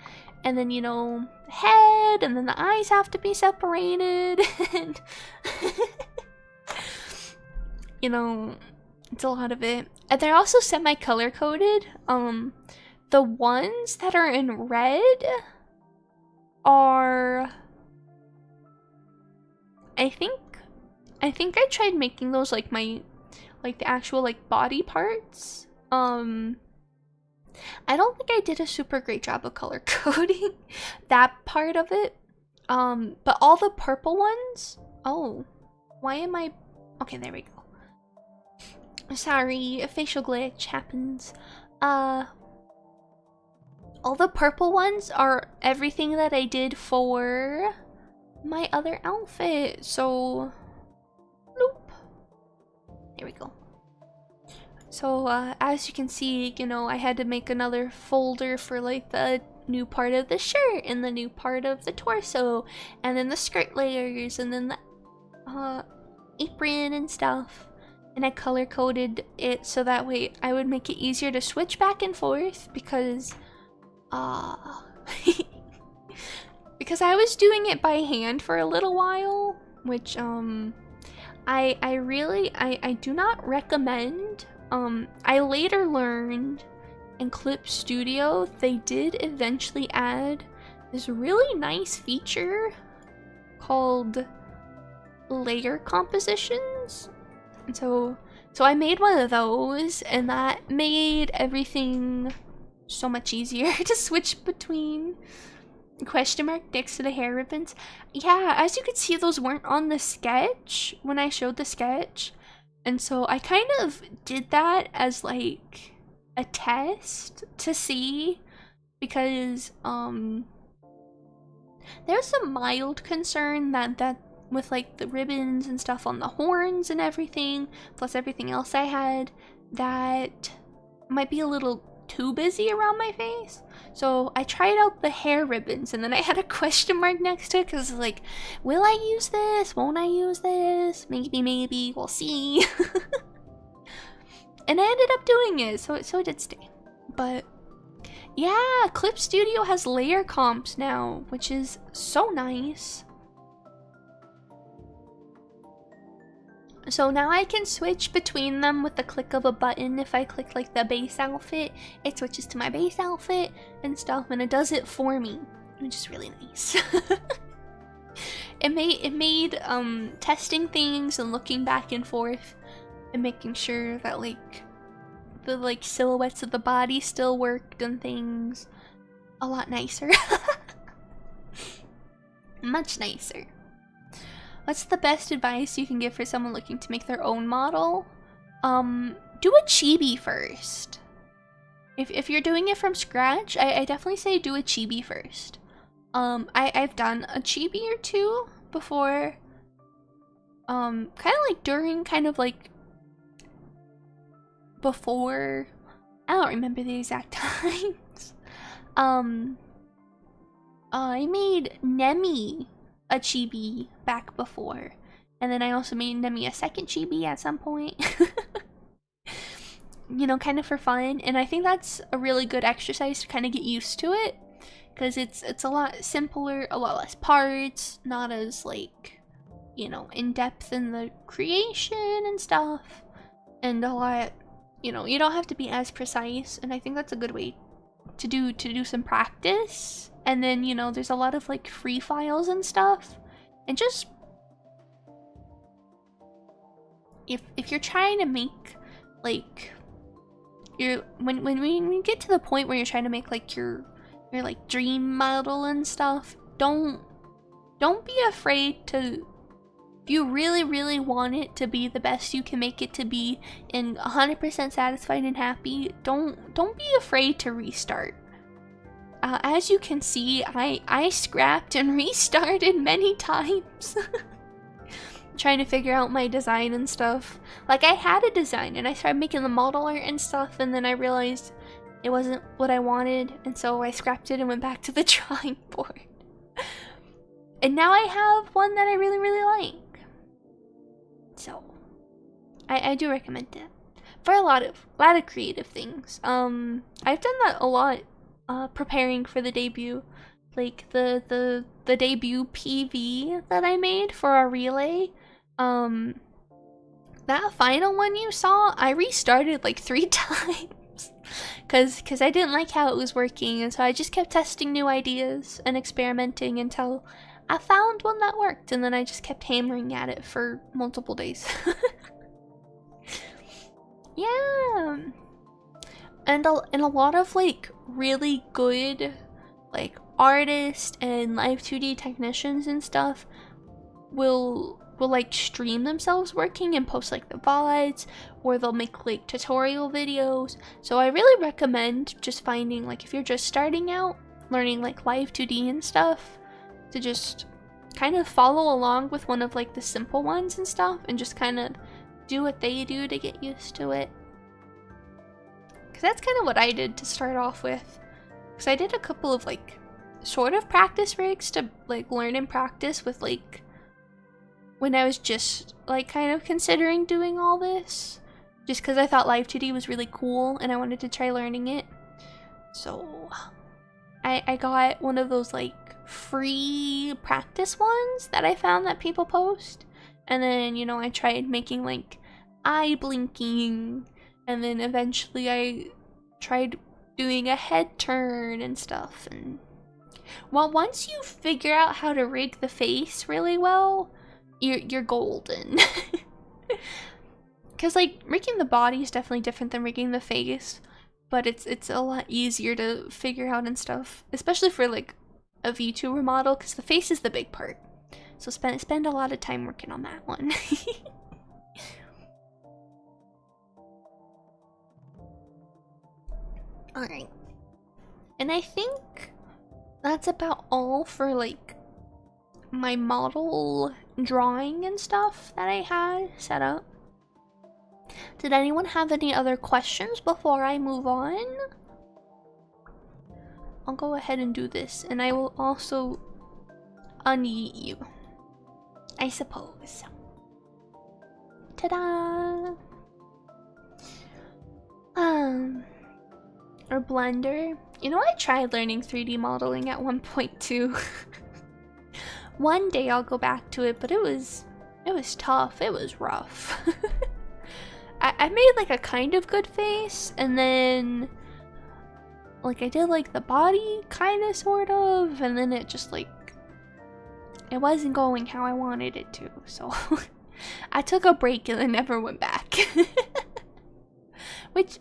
Speaker 1: And then, you know, head, and then the eyes have to be separated. And you know, it's a lot of it. And they're also semi-color coded. The ones that are in red are, I think I tried making those like my, like the actual like body parts. I don't think I did a super great job of color coding that part of it. But all the purple ones, oh, why am I, okay, there we go. Sorry, a facial glitch happens. All the purple ones are everything that I did for my other outfit. So, nope. There we go. So, as you can see, you know, I had to make another folder for like the new part of the shirt and the new part of the torso, and then the skirt layers, and then the apron and stuff. And I color coded it so that way I would make it easier to switch back and forth, because because I was doing it by hand for a little while, which I really do not recommend. I later learned in Clip Studio they did eventually add this really nice feature called layer compositions. And so I made one of those, and that made everything so much easier to switch between. Question mark next to the hair ribbons. Yeah, as you can see, those weren't on the sketch when I showed the sketch. And so I kind of did that as like a test to see, because there's some mild concern that with like the ribbons and stuff on the horns and everything, plus everything else I had, that might be a little too busy around my face. So I tried out the hair ribbons, and then I had a question mark next to it, because like, will I use this? Won't I use this? Maybe, we'll see. And I ended up doing it, so it did stay. But yeah, Clip Studio has layer comps now, which is so nice. So now I can switch between them with the click of a button. If I click like the base outfit, it switches to my base outfit and stuff, and it does it for me, which is really nice. It made testing things and looking back and forth and making sure that like the like silhouettes of the body still worked and things a lot nicer. Much nicer. What's the best advice you can give for someone looking to make their own model? Do a chibi first. If you're doing it from scratch, I definitely say do a chibi first. I've done a chibi or two before. Kind of like during, kind of like before. I don't remember the exact times. I made Nemi a chibi back before, and then I also made Nemi a second chibi at some point. you know, kind of for fun, and I think that's a really good exercise to kind of get used to it, because it's a lot simpler, a lot less parts, not as like, you know, in depth in the creation and stuff, and a lot, you know, you don't have to be as precise, and I think that's a good way to do some practice. And then, you know, there's a lot of like free files and stuff, and just if you're trying to make like when we get to the point where you're trying to make like your like dream model and stuff, don't be afraid to, if you really want it to be the best you can make it to be and 100% satisfied and happy, don't be afraid to restart. As you can see, I scrapped and restarted many times trying to figure out my design and stuff. Like, I had a design and I started making the model art and stuff, and then I realized it wasn't what I wanted, and so I scrapped it and went back to the drawing board. And now I have one that I really like. So I do recommend it for a lot of creative things. I've done that a lot preparing for the debut. Like the debut PV that I made for our relay, that final one you saw, I restarted like 3 times because I didn't like how it was working, and so I just kept testing new ideas and experimenting until I found one that worked, and then I just kept hammering at it for multiple days. Yeah, and a lot of like really good like artists and live 2D technicians and stuff will like stream themselves working and post like the VODs, or they'll make like tutorial videos. So I really recommend just finding, like, if you're just starting out learning like live 2D and stuff, to just kind of follow along with one of like the simple ones and stuff, and just kind of do what they do to get used to it. Because that's kind of what I did to start off with. Because I did a couple of like sort of practice rigs to like learn and practice with, like, when I was just like kind of considering doing all this, just because I thought live 2D was really cool and I wanted to try learning it. So I got one of those like free practice ones that I found that people post, and then, you know, I tried making like eye blinking, and then eventually I tried doing a head turn and stuff. And well, once you figure out how to rig the face really well, you're golden. Because like rigging the body is definitely different than rigging the face, but it's a lot easier to figure out and stuff, especially for like a VTuber model, because the face is the big part. So spend a lot of time working on that one. Alright. And I think that's about all for like my model drawing and stuff that I had set up. Did anyone have any other questions before I move on? I'll go ahead and do this, and I will also unyeet you, I suppose. Ta-da! Or Blender. You know, I tried learning 3D modeling at one point too. One day I'll go back to it, but it was tough. It was rough. I made like a kind of good face, and then like I did like the body kind of sort of, and then it just like it wasn't going how I wanted it to, so I took a break and then never went back. which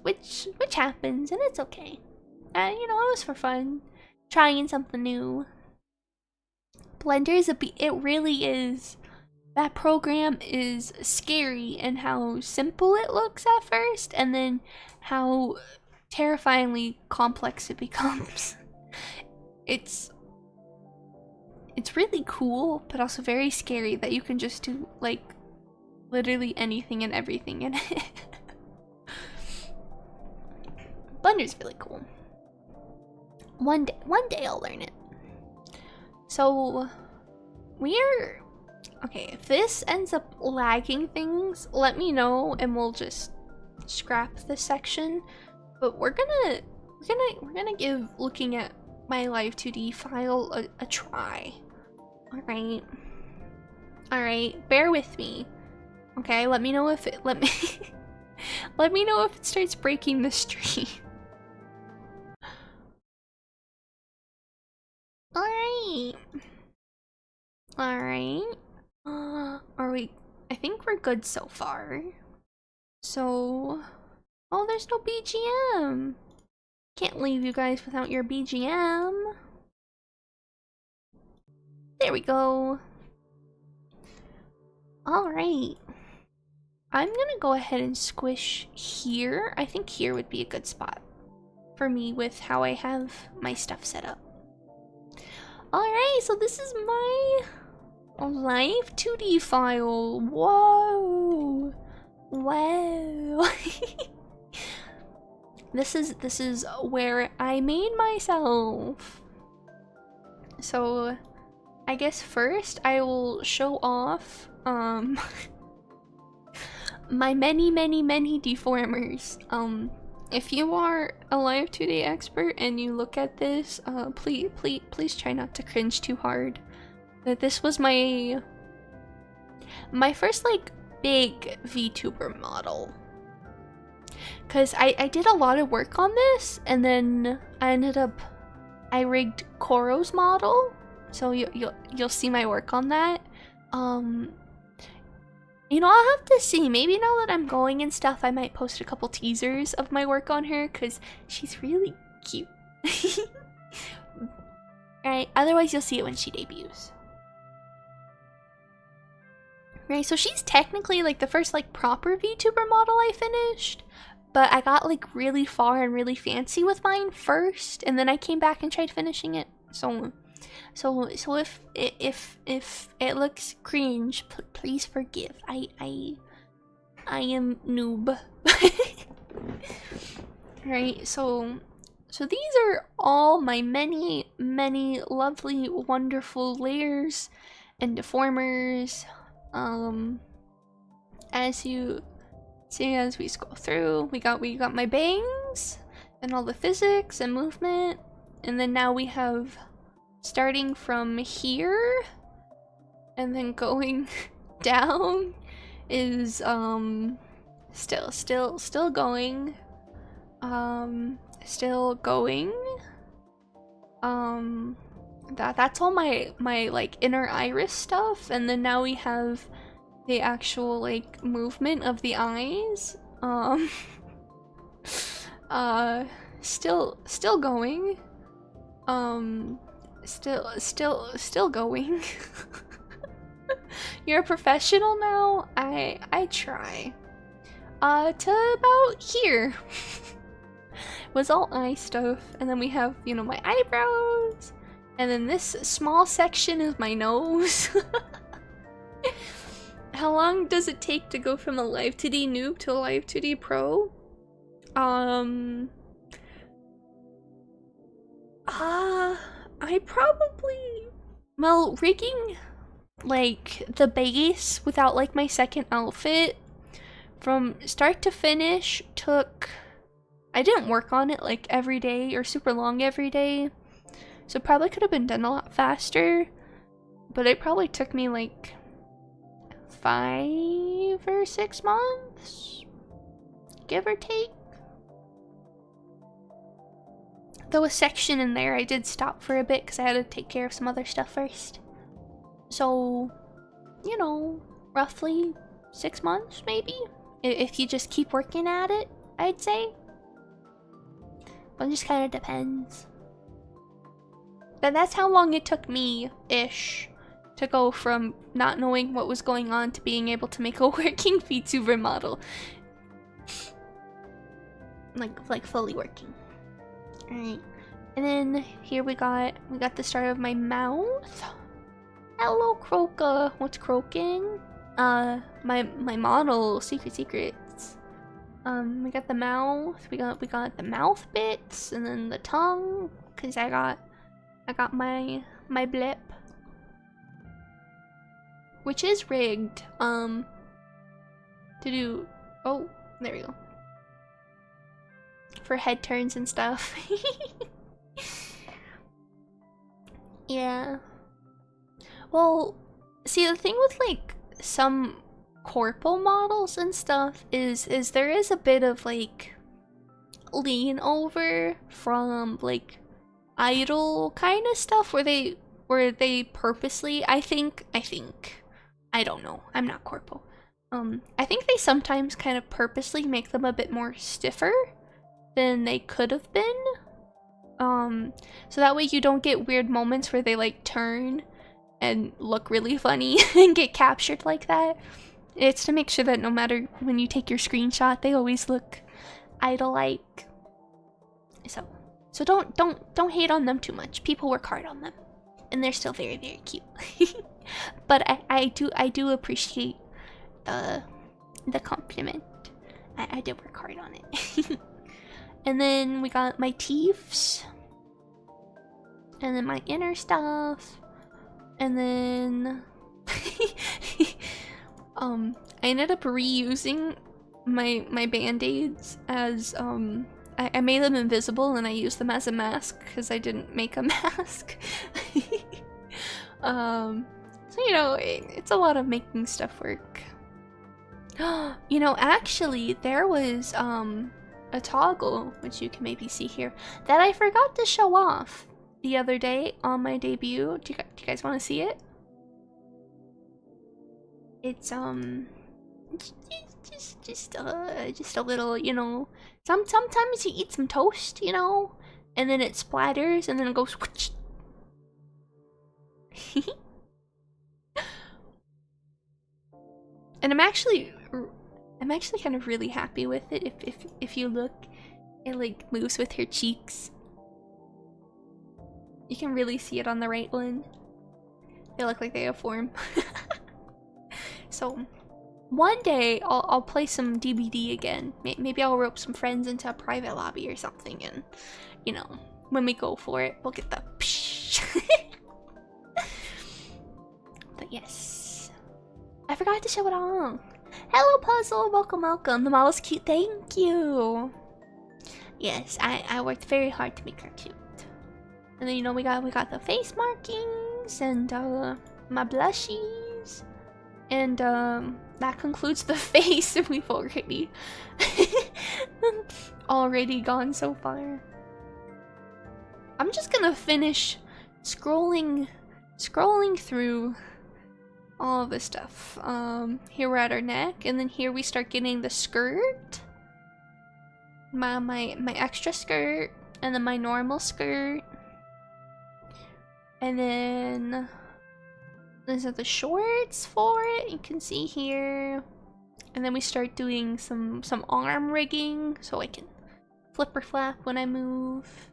Speaker 1: happens, and it's okay. You know, it was for fun, trying something new. Blender is it really is. That program is scary in how simple it looks at first, and then how terrifyingly complex it becomes. It's really cool, but also very scary that you can just do like literally anything and everything in it. Blender's really cool. One day I'll learn it. So okay, if this ends up lagging things, let me know and we'll just scrap this section, but we're gonna give looking at my live 2D file a try. Alright, bear with me. Okay, let me know if it let me know if it starts breaking the stream. Alright. Alright. Are we I think we're good so far. So oh, there's no BGM. Can't leave you guys without your BGM. There we go. Alright. I'm gonna go ahead and squish here. I think here would be a good spot for me with how I have my stuff set up. Alright, so this is my live 2D file. Whoa. Wow. This is where I made myself. So I guess first I will show off my many deformers. If you are a live 2D expert and you look at this, please try not to cringe too hard. That this was my first like big VTuber model. Cause I did a lot of work on this, and then I rigged Koro's model, so you'll see my work on that. You know, I'll have to see. Maybe now that I'm going and stuff, I might post a couple teasers of my work on her, because she's really cute. Alright, otherwise you'll see it when she debuts. Right, so she's technically like the first like proper VTuber model I finished, but I got like really far and really fancy with mine first, and then I came back and tried finishing it. So if it looks cringe, please forgive. I am noob. Right, so these are all my many lovely, wonderful layers and deformers. As you see, as we scroll through, we got my bangs and all the physics and movement, and then now we have starting from here and then going down is still going, that's all my like inner iris stuff, and then now we have the actual like movement of the eyes. Still going. Still going. You're a professional now? I try. To about here. Was all eye stuff, and then we have, you know, my eyebrows, and then this small section is my nose. How long does it take to go from a live 2D noob to a live 2D pro? I probably, well, rigging like the base without like my second outfit from start to finish took, I didn't work on it like every day or super long every day, so it probably could have been done a lot faster, but it probably took me like 5 or 6 months, give or take. Though a section in there I did stop for a bit because I had to take care of some other stuff first. So, you know, roughly 6 months maybe, if you just keep working at it, I'd say. But it just kind of depends. But that's how long it took me-ish to go from not knowing what was going on to being able to make a working VTuber model. Like fully working. Alright. And then here we got the start of my mouth. Hello, Croca. What's croaking? My model secrets. We got the mouth. We got the mouth bits, and then the tongue, cause I got my blip, which is rigged. To do. Oh, there we go. for head turns and stuff. Yeah. Well, see, the thing with like some corporal models and stuff is there is a bit of like lean over from like idol kind of stuff where they purposely I think I don't know, I'm not corporal. I think they sometimes kind of purposely make them a bit more stiffer than they could have been. So that way you don't get weird moments where they like turn and look really funny and get captured like that. It's to make sure that no matter when you take your screenshot, they always look idol-like. So don't hate on them too much. People work hard on them, and they're still very, very cute. But I do appreciate the compliment. I did work hard on it. And then we got my teeths, and then my inner stuff, and then I ended up reusing my band-aids as I made them invisible and I used them as a mask because I didn't make a mask. So you know, it's a lot of making stuff work. You know, actually there was a toggle, which you can maybe see here, that I forgot to show off the other day on my debut. Do you guys want to see it? It's just a little, you know, sometimes you eat some toast, you know, and then it splatters and then it goes whoosh. And I'm actually kind of really happy with it. If you look, it like moves with her cheeks. You can really see it on the right one. They look like they have form. So one day I'll play some DBD again. Maybe I'll rope some friends into a private lobby or something, and you know, when we go for it, we'll get the psh. But yes, I forgot to show it on. Hello Puzzle, welcome. The model's cute, thank you. Yes, I worked very hard to make her cute. And then you know we got the face markings and my blushies. And that concludes the face. We've already gone so far. I'm just gonna finish scrolling through all of this stuff. Here we're at our neck, and then here we start getting the skirt, my extra skirt, and then my normal skirt, and then these are the shorts for it, you can see here. And then we start doing some arm rigging so I can flipper flap when I move.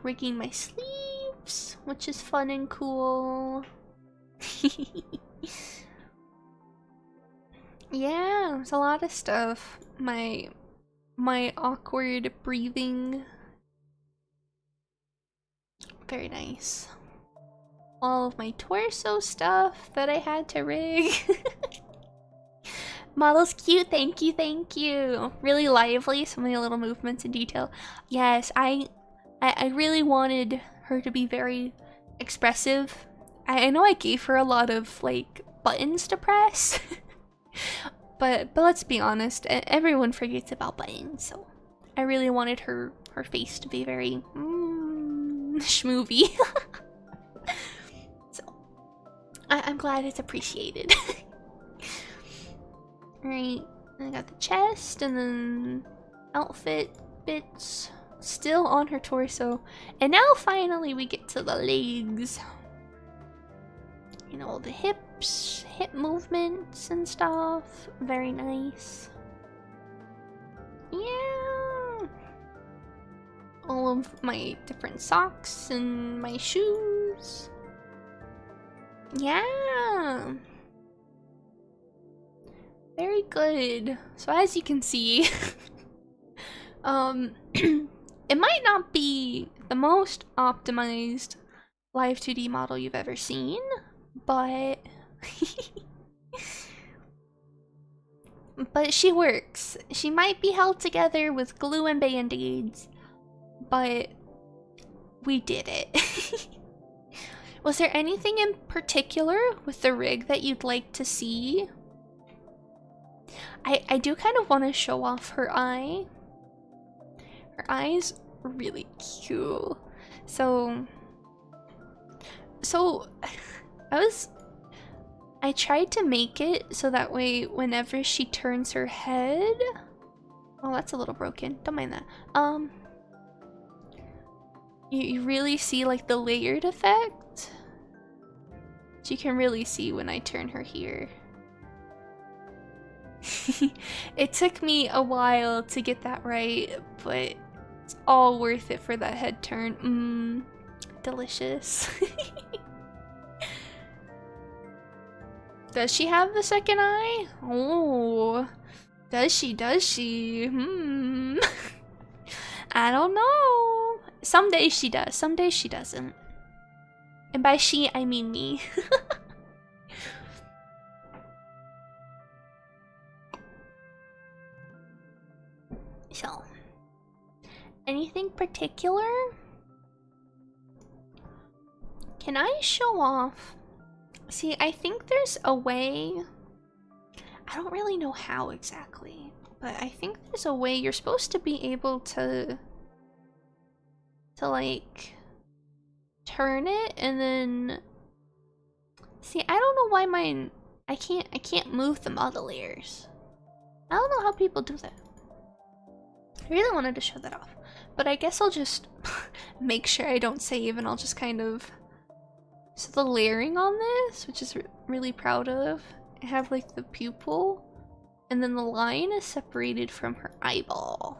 Speaker 1: Rigging my sleeves, which is fun and cool. Yeah, there's a lot of stuff. My awkward breathing. Very nice. All of my torso stuff that I had to rig. Model's cute, thank you. Really lively, so many little movements and detail. Yes, I really wanted her to be very expressive. I know I gave her a lot of like buttons to press. but let's be honest, everyone forgets about buttons, so I really wanted her face to be very schmoovy. So I'm glad it's appreciated. Alright, I got the chest and then outfit bits still on her torso. And now finally we get to the legs. You know, the hips, hip movements and stuff. Very nice. Yeah. All of my different socks and my shoes. Yeah. Very good. So as you can see, it might not be the most optimized live 2D model you've ever but she works. She might be held together with glue and band-aids, but we did it. Was there anything in particular with the rig that you'd like to see? I do kind of want to show off her eye. Her eye's really cute. So I tried to make it so that way whenever she turns her head, oh, that's a little broken, don't mind that. You really see like the layered effect. So you can really see when I turn her here. It took me a while to get that right, but it's all worth it for that head turn. Delicious. Does she have the second eye? Oh, does she? Does she? I don't know. Some days she does, some days she doesn't. And by she, I mean me. So, anything particular? Can I show off? See, I think there's a way. I don't really know how exactly, but I think there's a way you're supposed to be able to like turn it and then see. I don't know why mine. I can't move the model layers. I don't know how people do that. I really wanted to show that off, but I guess I'll just make sure I don't save and I'll just kind of. So the layering on this, which is really proud of, I have like the pupil, and then the line is separated from her eyeball.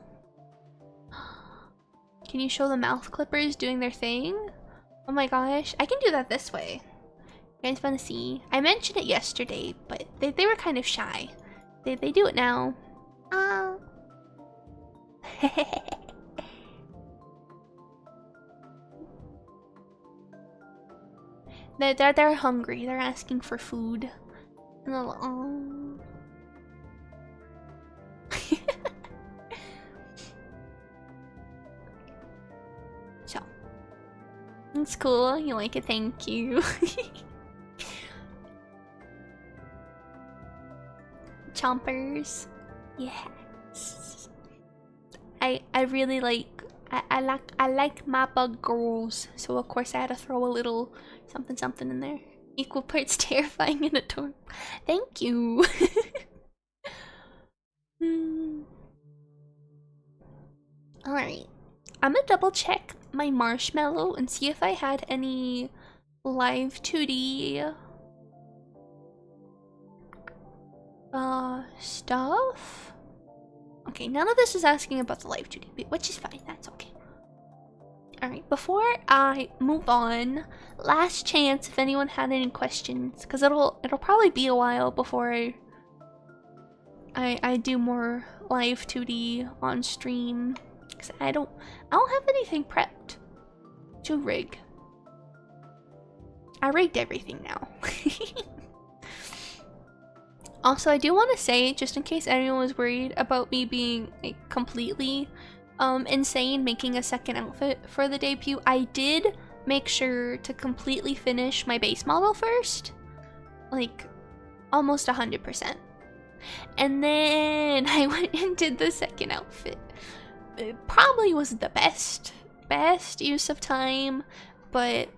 Speaker 1: Can you show the mouth clippers doing their thing? Oh my gosh, I can do that this way. You guys wanna see? I mentioned it yesterday, but they were kind of shy. They do it now. They're hungry. They're asking for food. And they're like, oh. So, it's cool. You like it? Thank you. Chompers. Yes. I really like. I like my bug girls, so of course I had to throw a little something in there. Equal parts terrifying and adorable. Thank you. Alright. I'm gonna double check my marshmallow and see if I had any live 2D stuff. Okay, none of this is asking about the live 2D, which is fine, that's okay. Alright, before I move on, last chance if anyone had any questions, because it'll probably be a while before I do more live 2D on stream, because I don't have anything prepped to rig. I rigged everything now. Also, I do want to say, just in case anyone was worried about me being like completely insane making a second outfit for the debut, I did make sure to completely finish my base model first, like almost 100%, and then I went and did the second outfit. It probably was the best use of time, but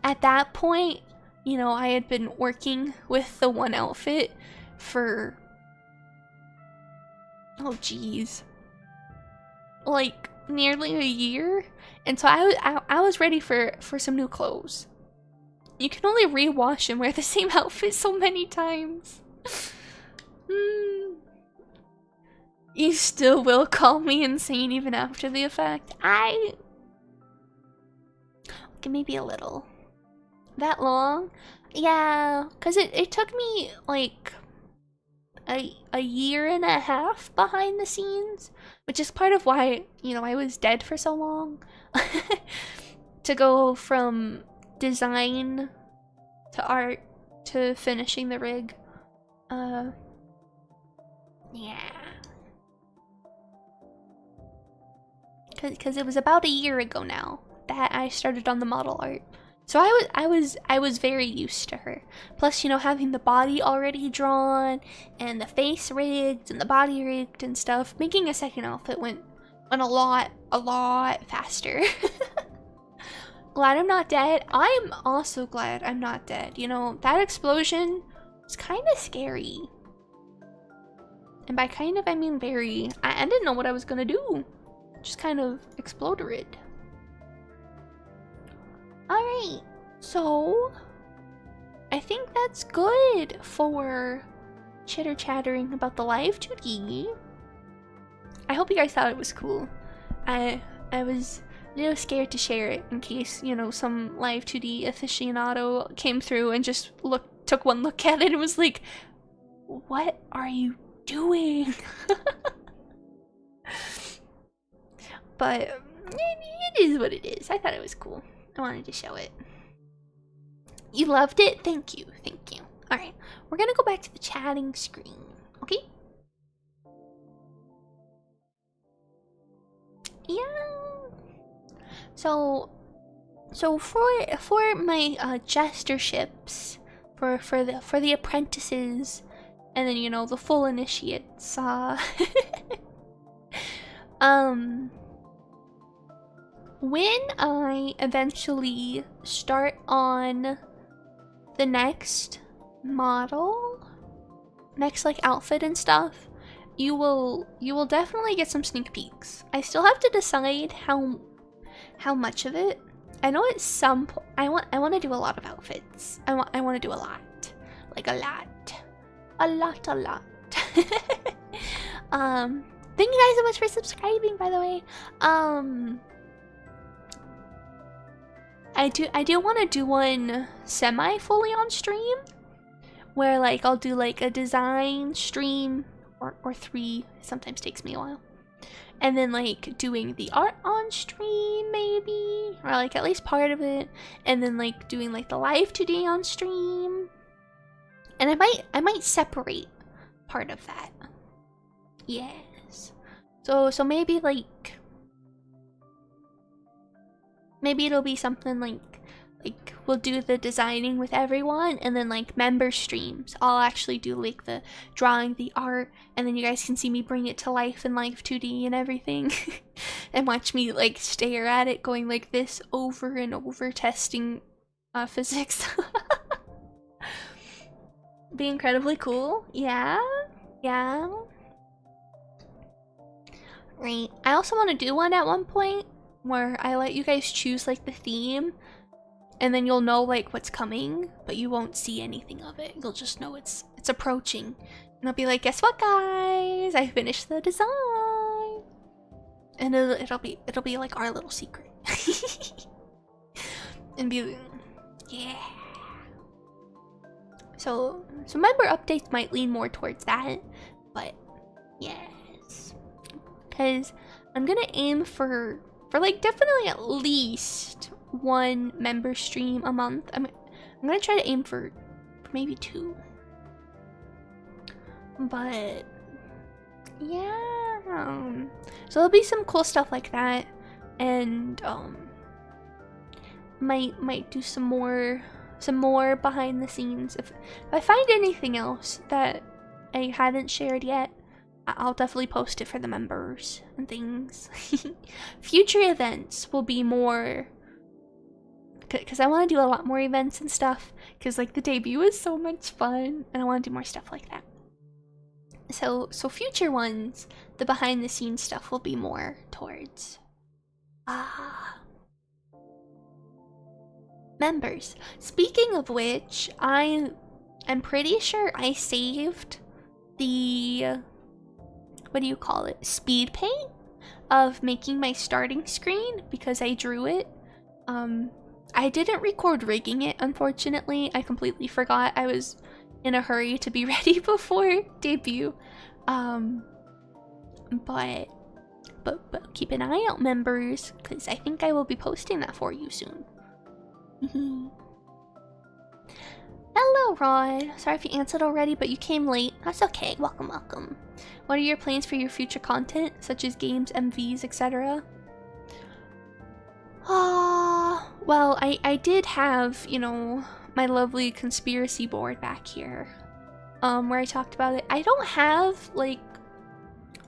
Speaker 1: at that point, you know, I had been working with the one outfit for, oh geez, like nearly a year, and so I was ready for some new clothes. You can only rewash and wear the same outfit so many times. You still will call me insane even after the effect. Okay, maybe a little. That long? Yeah, because it took me like a year and a half behind the scenes, which is part of why, you know, I was dead for so long. To go from design to art to finishing the rig. Yeah. Because it was about a year ago now that I started on the model art. So I was very used to her. Plus, you know, having the body already drawn and the face rigged and the body rigged and stuff, making a second outfit went a lot faster. Glad I'm not dead. I'm also glad I'm not dead. You know, that explosion was kind of scary. And by kind of, I mean very. I didn't know what I was gonna do. Just kind of exploded. Alright, so I think that's good for chitter-chattering about the live 2D. I hope you guys thought it was cool. I was a little scared to share it in case, you know, some live 2D aficionado came through and just took one look at it and was like, what are you doing? But it is what it is. I thought it was cool. I wanted to show it. You loved it? Thank you. Thank you. Alright, we're gonna go back to the chatting screen. Okay? Yeah. So for my gestorships, for the apprentices, and then, you know, the full initiates, when I eventually start on the next model, next like outfit and stuff, you will definitely get some sneak peeks. I still have to decide how much of it. I know at some point I want to do a lot of outfits. I want to do a lot, like a lot. Thank you guys so much for subscribing, by the way. I do want to do one semi fully on stream, where like I'll do like a design stream or 3. Sometimes takes me a while, and then like doing the art on stream maybe, or like at least part of it, and then like doing like the live 2D on stream, and I might separate part of that. Yes. So maybe like. Maybe it'll be something like we'll do the designing with everyone, and then like member streams, I'll actually do like the drawing, the art, and then you guys can see me bring it to life in live 2D and everything. And watch me like stare at it going like this over and over, testing physics. Be incredibly cool. Yeah. Right. I also want to do one at one point where I let you guys choose like the theme, and then you'll know like what's coming, but you won't see anything of it. You'll just know it's approaching, and I'll be like, guess what, guys? I finished the design, and it'll be like our little secret. And be yeah. So member updates might lean more towards that, but yes, because I'm gonna aim for like definitely at least 1 member stream a month. I'm gonna try to aim for maybe 2. But yeah, so there'll be some cool stuff like that, and might do some more behind the scenes. If I find anything else that I haven't shared yet, I'll definitely post it for the members and things. Future events will be more, because I want to do a lot more events and stuff, because like the debut is so much fun, and I want to do more stuff like that. So future ones, the behind the scenes stuff will be more towards members. Speaking of which, I'm pretty sure I saved the, what do you call it, speed paint of making my starting screen, because I drew it. I didn't record rigging it, unfortunately. I completely forgot. I was in a hurry to be ready before debut. But keep an eye out, members, because I think I will be posting that for you soon. Hello, Rod. Sorry if you answered already, but you came late. That's okay. Welcome, welcome. What are your plans for your future content, such as games, MVs, etc.? Well, I did have, you know, my lovely conspiracy board back here, where I talked about it. I don't have, like,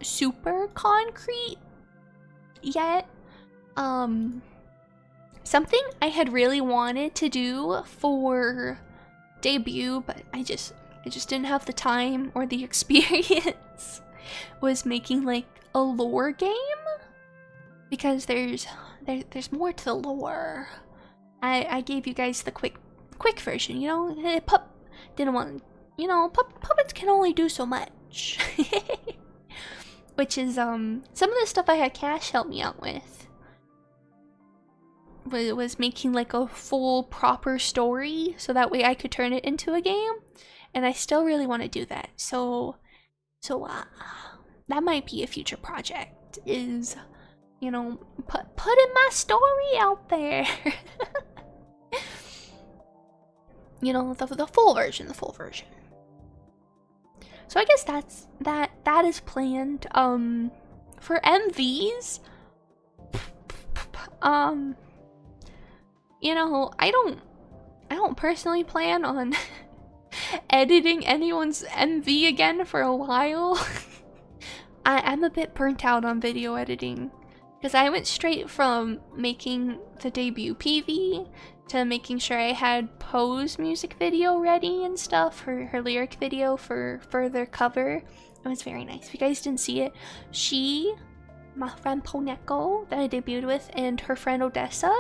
Speaker 1: super concrete yet. Something I had really wanted to do for debut, but I just didn't have the time or the experience, was making like a lore game, because there's more to the lore. I gave you guys the quick version, you know. Didn't want, you know, puppets can only do so much. Which is some of the stuff I had Cash help me out with was making like a full proper story, so that way I could turn it into a game, and I still really want to do that. So that might be a future project, is, you know, putting my story out there. You know, the full version, So I guess that is planned. For MVs, you know, I don't personally plan on editing anyone's MV again for a while. I'm a bit burnt out on video editing, because I went straight from making the debut PV to making sure I had Poe's music video ready and stuff, her lyric video for further cover. It was very nice. If you guys didn't see it, my friend Poneko that I debuted with, and her friend Odessa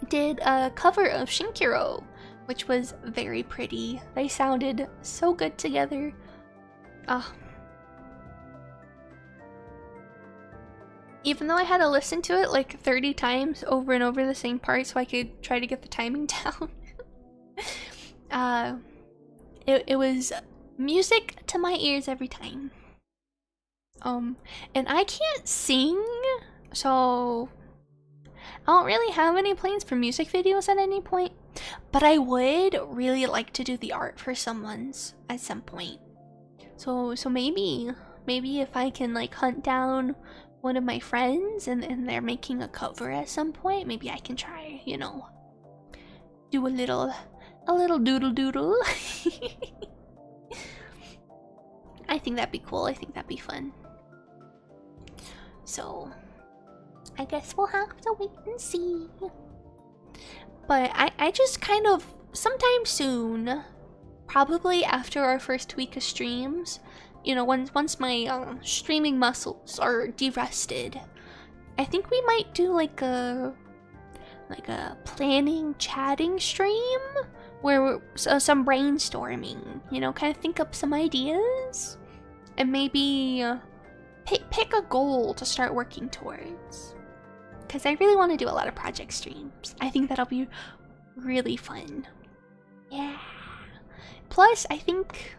Speaker 1: did a cover of Shinkiro, which was very pretty. They sounded so good together. Even though I had to listen to it like 30 times over and over the same part so I could try to get the timing down. It was music to my ears every time. And I can't sing, so I don't really have any plans for music videos at any point, but I would really like to do the art for someone's at some point. So maybe if I can like hunt down one of my friends and they're making a cover at some point, maybe I can try, you know, do a little doodle. I think that'd be cool. I think that'd be fun. So I guess we'll have to wait and see. But I just kind of, sometime soon, probably after our first week of streams, you know, once my streaming muscles are de-rusted, I think we might do like a planning, chatting stream where we're some brainstorming, you know, kind of think up some ideas and maybe pick a goal to start working towards. Because I really want to do a lot of project streams. I think that'll be really fun. Yeah. Plus, I think,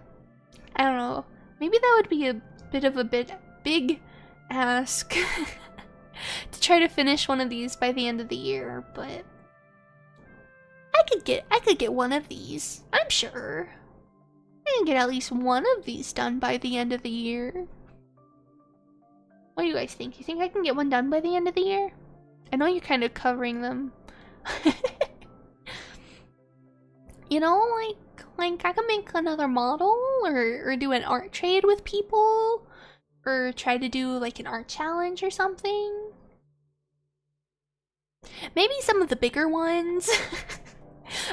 Speaker 1: I don't know, maybe that would be a bit of a big ask to try to finish one of these by the end of the year, but I could get one of these, I'm sure. I can get at least one of these done by the end of the year. What do you guys think? You think I can get one done by the end of the year? I know you're kind of covering them. You know, like I can make another model or do an art trade with people or try to do like an art challenge or something. Maybe some of the bigger ones,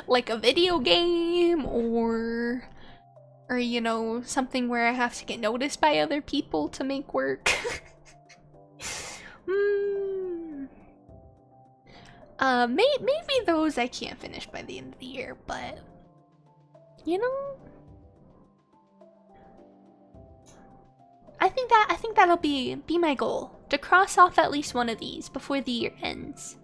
Speaker 1: like a video game or you know, something where I have to get noticed by other people to make work. Maybe those I can't finish by the end of the year, but you know, I think that'll be my goal, to cross off at least one of these before the year ends.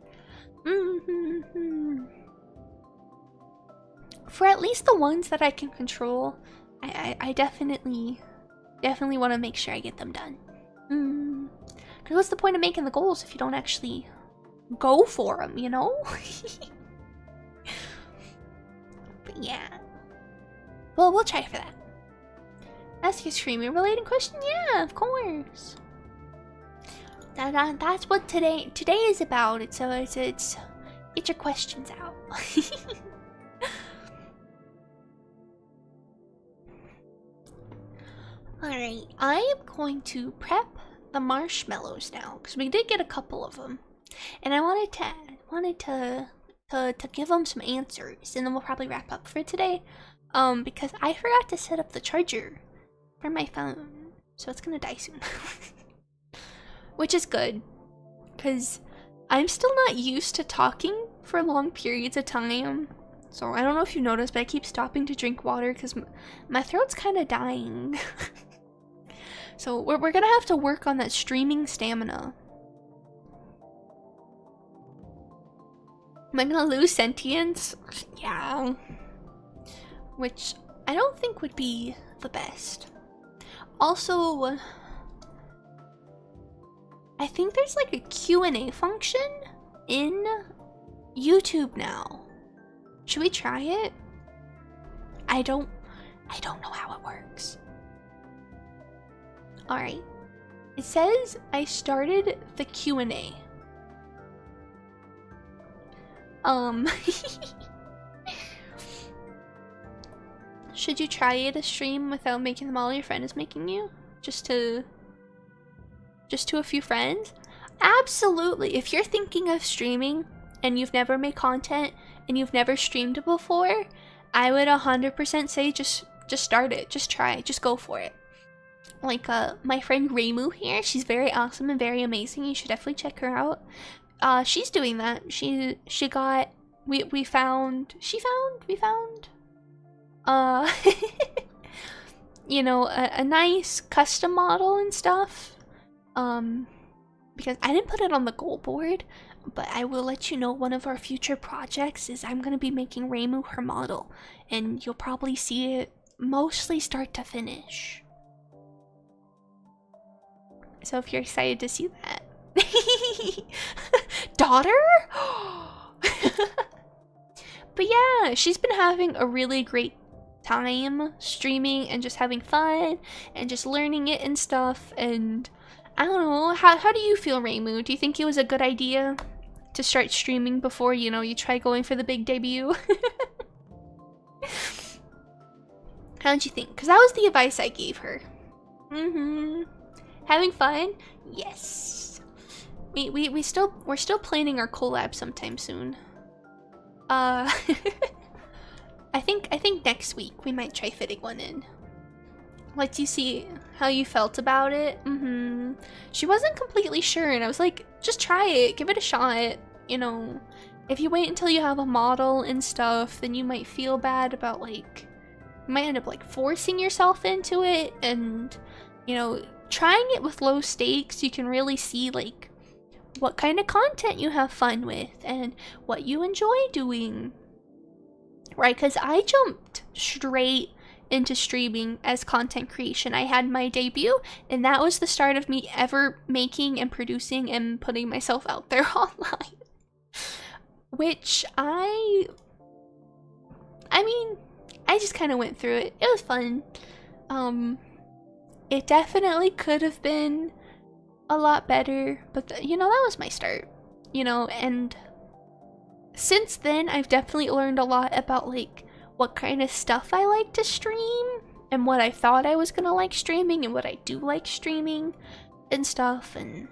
Speaker 1: For at least the ones that I can control, I definitely want to make sure I get them done. Because what's the point of making the goals if you don't actually go for them, you know? But Yeah. Well, we'll try for that. Ask a streaming related question? Yeah, of course. That's what today is about. It's get your questions out. Alright, I am going to prep the marshmallows now because we did get a couple of them, and I wanted to give them some answers, and then we'll probably wrap up for today. Because I forgot to set up the charger for my phone, so it's gonna die soon. Which is good, because I'm still not used to talking for long periods of time. So I don't know if you noticed, but I keep stopping to drink water because my throat's kind of dying. So we're gonna have to work on that streaming stamina. Am I gonna lose sentience? Yeah. Which I don't think would be the best. Also, I think there's like a Q&A function in YouTube now. Should we try it? I don't know how it works. Alright. It says I started the Q&A. Should you try it a stream without making them all your friend is making you? Just to a few friends? Absolutely. If you're thinking of streaming and you've never made content and you've never streamed before, I would 100% say just start it. Just try it. Just go for it. Like my friend Reimu here, she's very awesome and very amazing. You should definitely check her out. She's doing that. She found you know, a nice custom model and stuff. Because I didn't put it on the goal board, but I will let you know one of our future projects is I'm gonna be making Reimu her model, and you'll probably see it mostly start to finish. So if you're excited to see that. Daughter? But yeah, she's been having a really great time streaming and just having fun and just learning it and stuff. And I don't know, how do you feel, Reimu? Do you think it was a good idea to start streaming before, you know, you try going for the big debut? How'd you think? Because that was the advice I gave her. Having fun? Yes. We're still planning our collab sometime soon. I think next week we might try fitting one in. Let you see how you felt about it. She wasn't completely sure, and I was like, just try it, give it a shot. You know, if you wait until you have a model and stuff, then you might feel bad about, like, you might end up like forcing yourself into it. And, you know, trying it with low stakes, you can really see like what kind of content you have fun with and what you enjoy doing, right? Because I jumped straight into streaming as content creation. I had my debut, and that was the start of me ever making and producing and putting myself out there online. Which I mean, I just kind of went through it. It was fun. It definitely could have been a lot better, but you know, that was my start, you know. And since then I've definitely learned a lot about like what kind of stuff I like to stream and what I thought I was gonna like streaming and what I do like streaming and stuff. And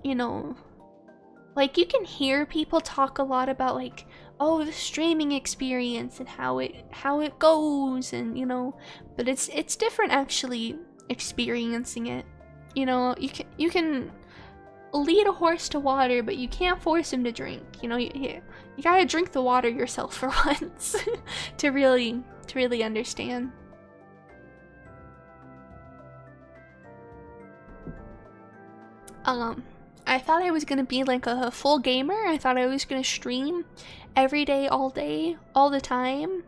Speaker 1: you know, like you can hear people talk a lot about like, oh, the streaming experience and how it goes, and you know, but it's different actually experiencing it. You know, you can lead a horse to water, but you can't force him to drink. You know, you gotta drink the water yourself for once to really understand. I thought I was gonna be like a full gamer. I thought I was gonna stream every day, all the time.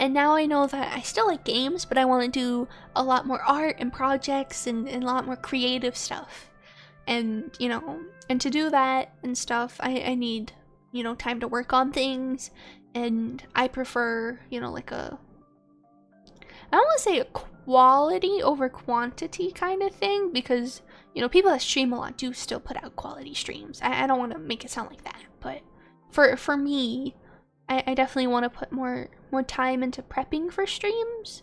Speaker 1: And now I know that I still like games, but I want to do a lot more art and projects and a lot more creative stuff. And, you know, and to do that and stuff, I need you know, time to work on things, and I prefer, you know, like a, I don't want to say a quality over quantity kind of thing, because, you know, people that stream a lot do still put out quality streams. I don't want to make it sound like that, but for me, I definitely want to put more time into prepping for streams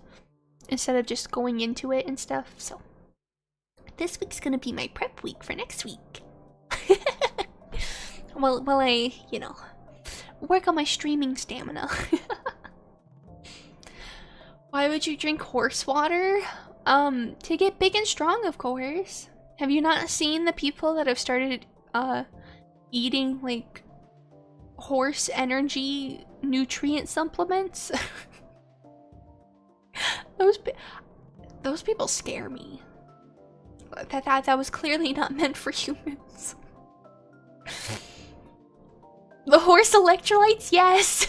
Speaker 1: instead of just going into it and stuff. So this week's gonna be my prep week for next week. While I, you know, work on my streaming stamina. Why would you drink horse water? To get big and strong, of course. Have you not seen the people that have started eating like horse energy nutrient supplements? Those people scare me. That was clearly not meant for humans. The horse electrolytes, yes.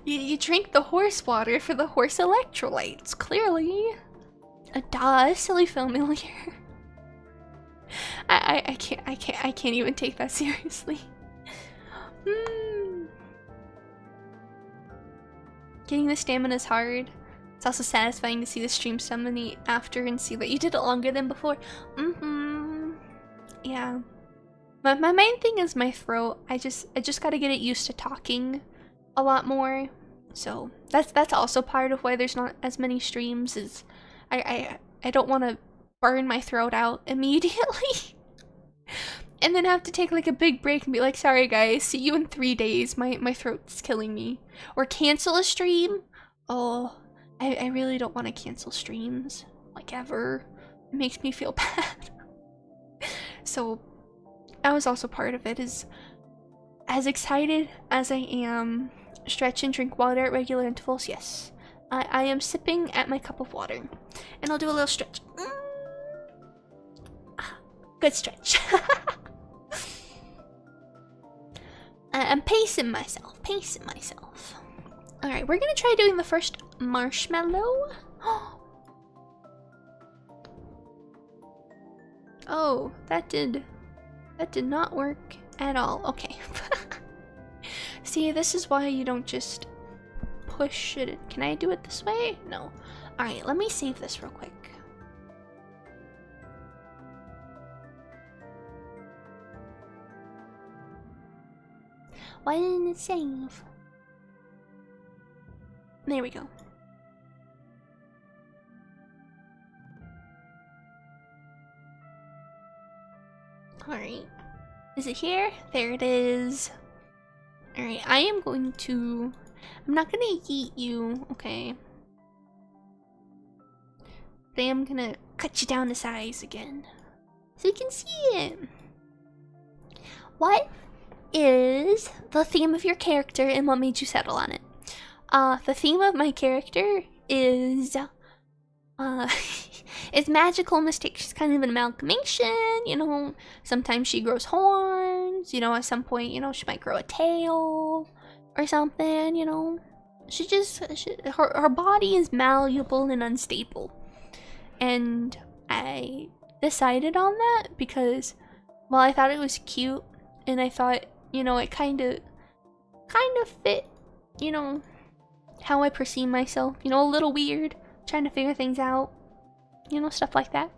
Speaker 1: You drink the horse water for the horse electrolytes, clearly. Duh, silly familiar. I can't even take that seriously. Getting the stamina is hard. It's also satisfying to see the stream summon after and see that you did it longer than before. Yeah. My main thing is my throat. I just gotta get it used to talking a lot more. So that's also part of why there's not as many streams, is I don't want to burn my throat out immediately. And then have to take like a big break and be like, sorry guys, see you in 3 days. My throat's killing me. Or cancel a stream. Oh, I really don't want to cancel streams, like, ever. It makes me feel bad. So that was also part of it, is as excited as I am, stretch and drink water at regular intervals, yes. I am sipping at my cup of water. And I'll do a little stretch. Good stretch. I'm pacing myself, Alright, we're gonna try doing the first marshmallow. Oh, that did not work at all. Okay. See, this is why you don't just push it. Can I do it this way? No. Alright, let me save this real quick. Why didn't it save? There we go. Alright. Is it here? There it is. Alright, I am going to... I'm not gonna yeet you, okay? But I am gonna cut you down to size again, so you can see it. What is the theme of your character and what made you settle on it? The theme of my character is it's magical mistake. She's kind of an amalgamation, you know. Sometimes she grows horns, you know, at some point, you know, she might grow a tail or something, you know. Her body is malleable and unstable. And I decided on that because, well, I thought it was cute, and I thought, you know, it kind of fit, you know, how I perceive myself, you know, a little weird, trying to figure things out, you know, stuff like that.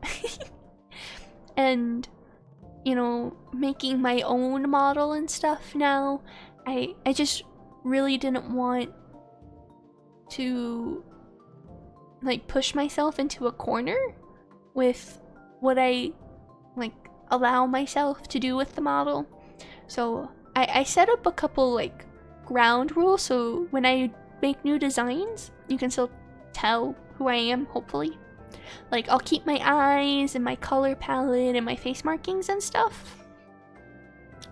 Speaker 1: And, you know, making my own model and stuff now, I just really didn't want to, like, push myself into a corner with what I, like, allow myself to do with the model. So I set up a couple, like, ground rules, so when I make new designs, you can still tell who I am, hopefully. Like, I'll keep my eyes and my color palette and my face markings and stuff.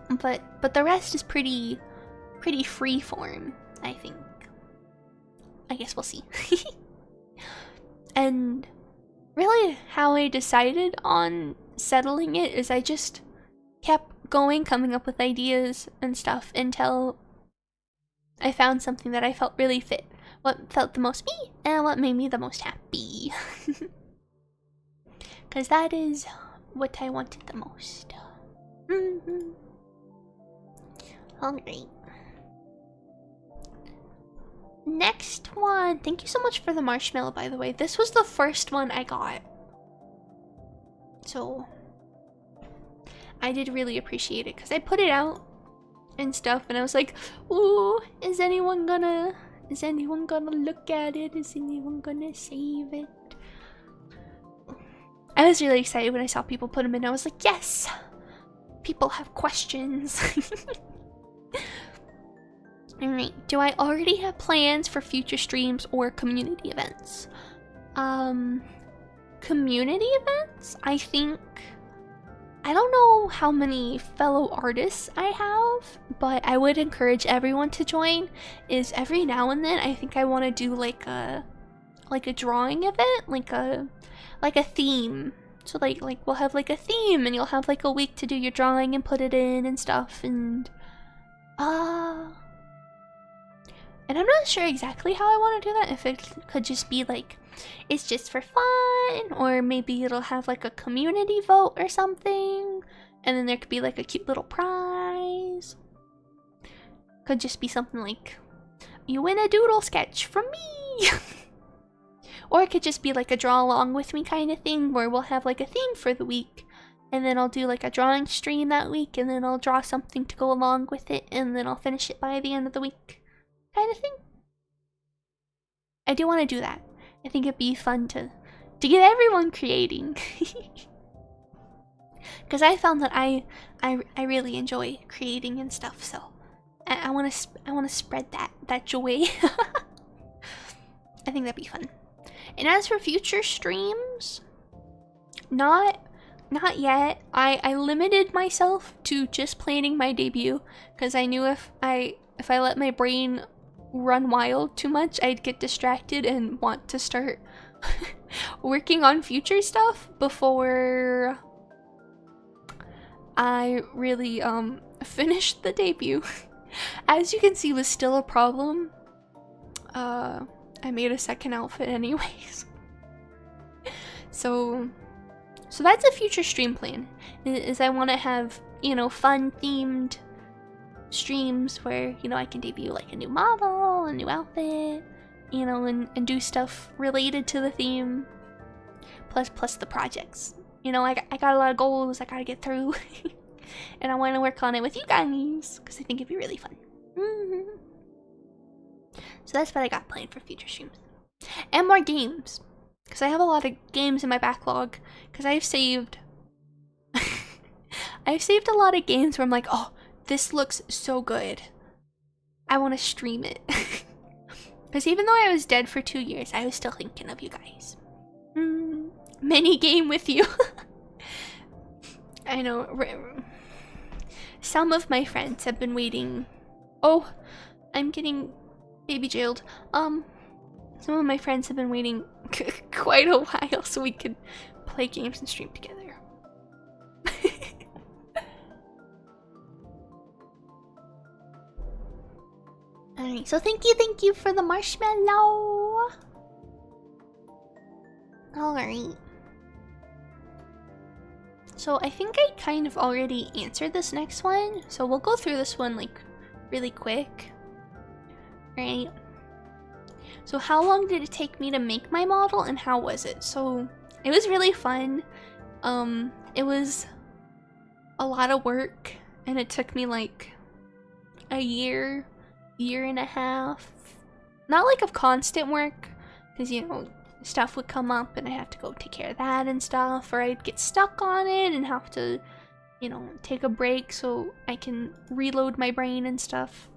Speaker 1: But the rest is pretty freeform, I think. I guess we'll see. And really how I decided on settling it is I just kept going, coming up with ideas and stuff until I found something that I felt really fit. What felt the most me and what made me the most happy. Because that is what I wanted the most. Alright. Next one. Thank you so much for the marshmallow, by the way. This was the first one I got. So I did really appreciate it because I put it out and stuff and I was like, ooh, is anyone gonna look at it? Is anyone gonna save it? I was really excited when I saw people put them in. I was like, yes! People have questions. Alright, do I already have plans for future streams or community events? Community events? I don't know how many fellow artists I have, but I would encourage everyone to join. Is every now and then I think I want to do like a drawing event, like a theme. So like we'll have like a theme and you'll have like a week to do your drawing and put it in and stuff, and I'm not sure exactly how I want to do that. If it could just be like, it's just for fun, or maybe it'll have like a community vote or something, and then there could be like a cute little prize. Could just be something like, you win a doodle sketch from me. Or it could just be like a draw along with me kind of thing, where we'll have like a theme for the week, and then I'll do like a drawing stream that week, and then I'll draw something to go along with it, and then I'll finish it by the end of the week. Kind of thing. I do want to do that. I think it'd be fun to get everyone creating. Because I found that I really enjoy creating and stuff, so I want to spread that joy. I think that'd be fun. And as for future streams, not yet. I limited myself to just planning my debut because I knew if I let my brain run wild too much, I'd get distracted and want to start working on future stuff before I really finished the debut. As you can see, was still a problem. I made a second outfit anyways. So that's a future stream plan. Is I want to have, you know, fun themed streams where, you know, I can debut like a new model, a new outfit, you know, and do stuff related to the theme, plus the projects. You know, I got a lot of goals I gotta get through. And I want to work on it with you guys because I think it'd be really fun. So that's what I got planned for future streams. And more games, because I have a lot of games in my backlog, because I've saved a lot of games where I'm like, oh, this looks so good, I want to stream it. Because even though I was dead for 2 years, I was still thinking of you guys. Mini game with you. I know. Some of my friends have been waiting. Oh, I'm getting baby jailed. Some of my friends have been waiting quite a while so we could play games and stream together. Alright, so thank you for the marshmallow. Alright. So I think I kind of already answered this next one, so we'll go through this one like really quick. Right. So how long did it take me to make my model and how was it? So it was really fun. It was a lot of work and it took me like a year and a half. Not like of constant work, because, you know, stuff would come up and I have to go take care of that and stuff, or I'd get stuck on it and have to, you know, take a break so I can reload my brain and stuff.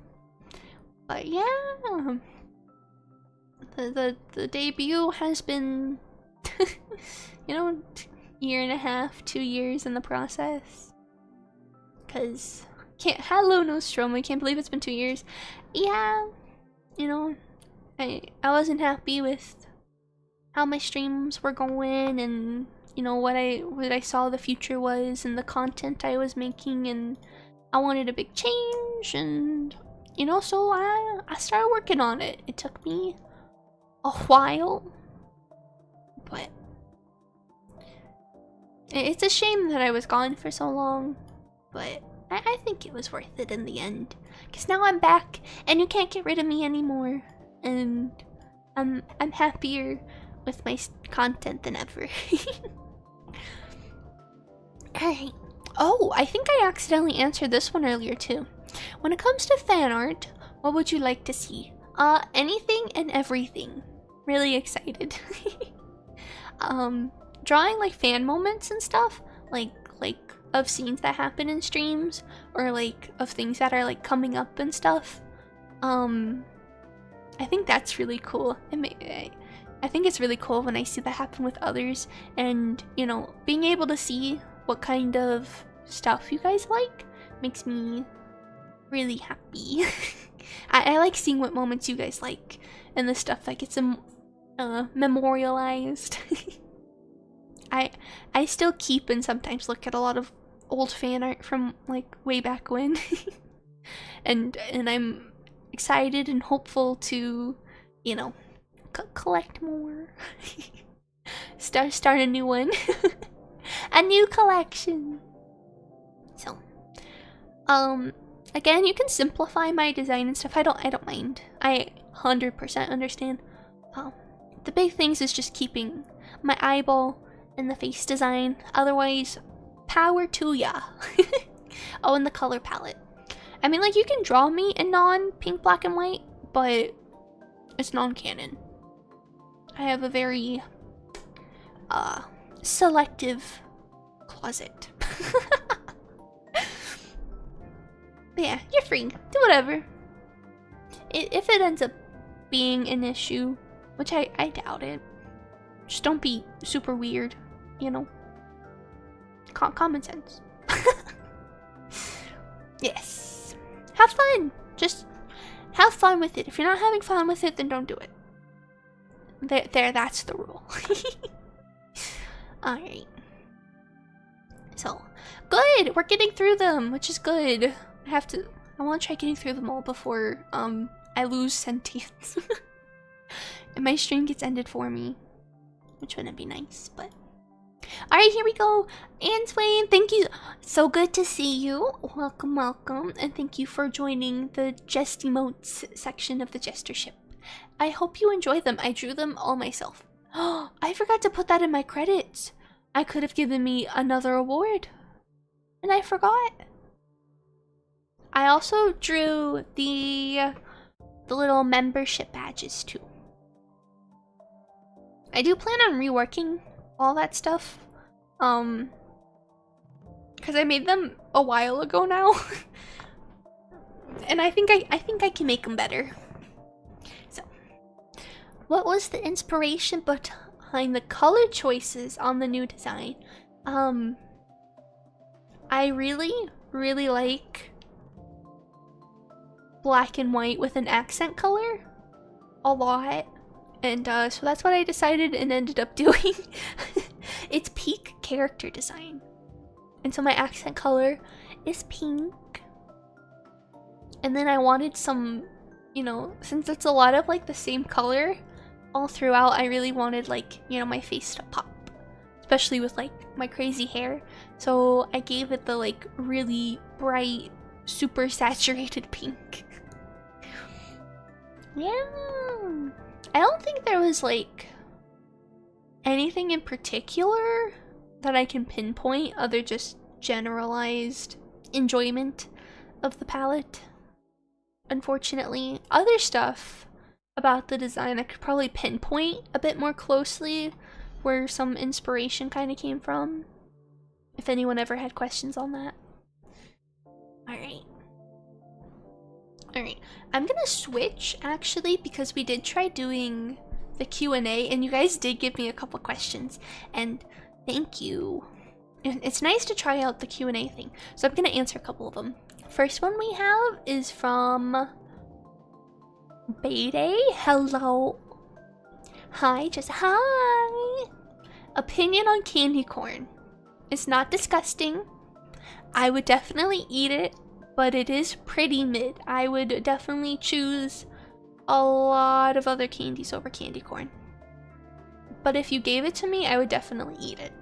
Speaker 1: But yeah, the debut has been, you know, year and a half, 2 years in the process. Cause hello Nostromo, I can't believe it's been 2 years. Yeah, you know, I wasn't happy with how my streams were going, and you know what I saw the future was and the content I was making, and I wanted a big change, and you know, so I started working on it. It took me a while, but it's a shame that I was gone for so long, but I think it was worth it in the end. Because now I'm back, and you can't get rid of me anymore. And I'm happier with my content than ever. Alright. Oh, I think I accidentally answered this one earlier too. When it comes to fan art, what would you like to see? Anything and everything. Really excited. Drawing like fan moments and stuff, like of scenes that happen in streams, or like of things that are like coming up and stuff. I think that's really cool. I think it's really cool when I see that happen with others, and you know, being able to see what kind of stuff you guys like makes me really happy. I like seeing what moments you guys like and the stuff that gets memorialized. I still keep and sometimes look at a lot of old fan art from like way back when. and I'm excited and hopeful to, you know, collect more. start a new one. A new collection. So again, you can simplify my design and stuff. I don't mind. I 100% understand. The big things is just keeping my eyeball and the face design. Otherwise, power to ya. Oh, and the color palette. I mean, like, you can draw me in non-pink, black, and white, but it's non-canon. I have a very selective closet. But yeah, you're free. Do whatever. If it ends up being an issue, which I doubt it, just don't be super weird, you know? Common sense. Yes. Have fun. Just have fun with it. If you're not having fun with it, then don't do it. That's the rule. Alright. So, good! We're getting through them, which is good. I want to try getting through them all before, I lose sentience. And my stream gets ended for me. Which wouldn't be nice, but... Alright, here we go! Answain, thank you! So good to see you. Welcome, welcome. And thank you for joining the Jest Emotes section of the Jestership. I hope you enjoy them. I drew them all myself. Oh, I forgot to put that in my credits. I could have given me another award. And I forgot. I also drew the little membership badges too. I do plan on reworking all that stuff. Because I made them a while ago now. And I think I can make them better. So, what was the inspiration behind the color choices on the new design? I really like black and white with an accent color a lot. And so that's what I decided and ended up doing. It's peak character design. And so my accent color is pink. And then I wanted some, you know, since it's a lot of like the same color all throughout, I really wanted like, you know, my face to pop. Especially with like my crazy hair. So I gave it the like really bright, super saturated pink. Yeah. I don't think there was like anything in particular that I can pinpoint other just generalized enjoyment of the palette. Unfortunately, other stuff about the design I could probably pinpoint a bit more closely where some inspiration kind of came from. If anyone ever had questions on that. Alright, I'm gonna switch actually because we did try doing the Q&A and you guys did give me a couple questions and thank you. And it's nice to try out the Q&A thing, so I'm gonna answer a couple of them. First one we have is from Bayday. Hello. Hi, just hi. Opinion on candy corn. It's not disgusting. I would definitely eat it. But it is pretty mid. I would definitely choose a lot of other candies over candy corn. But if you gave it to me, I would definitely eat it.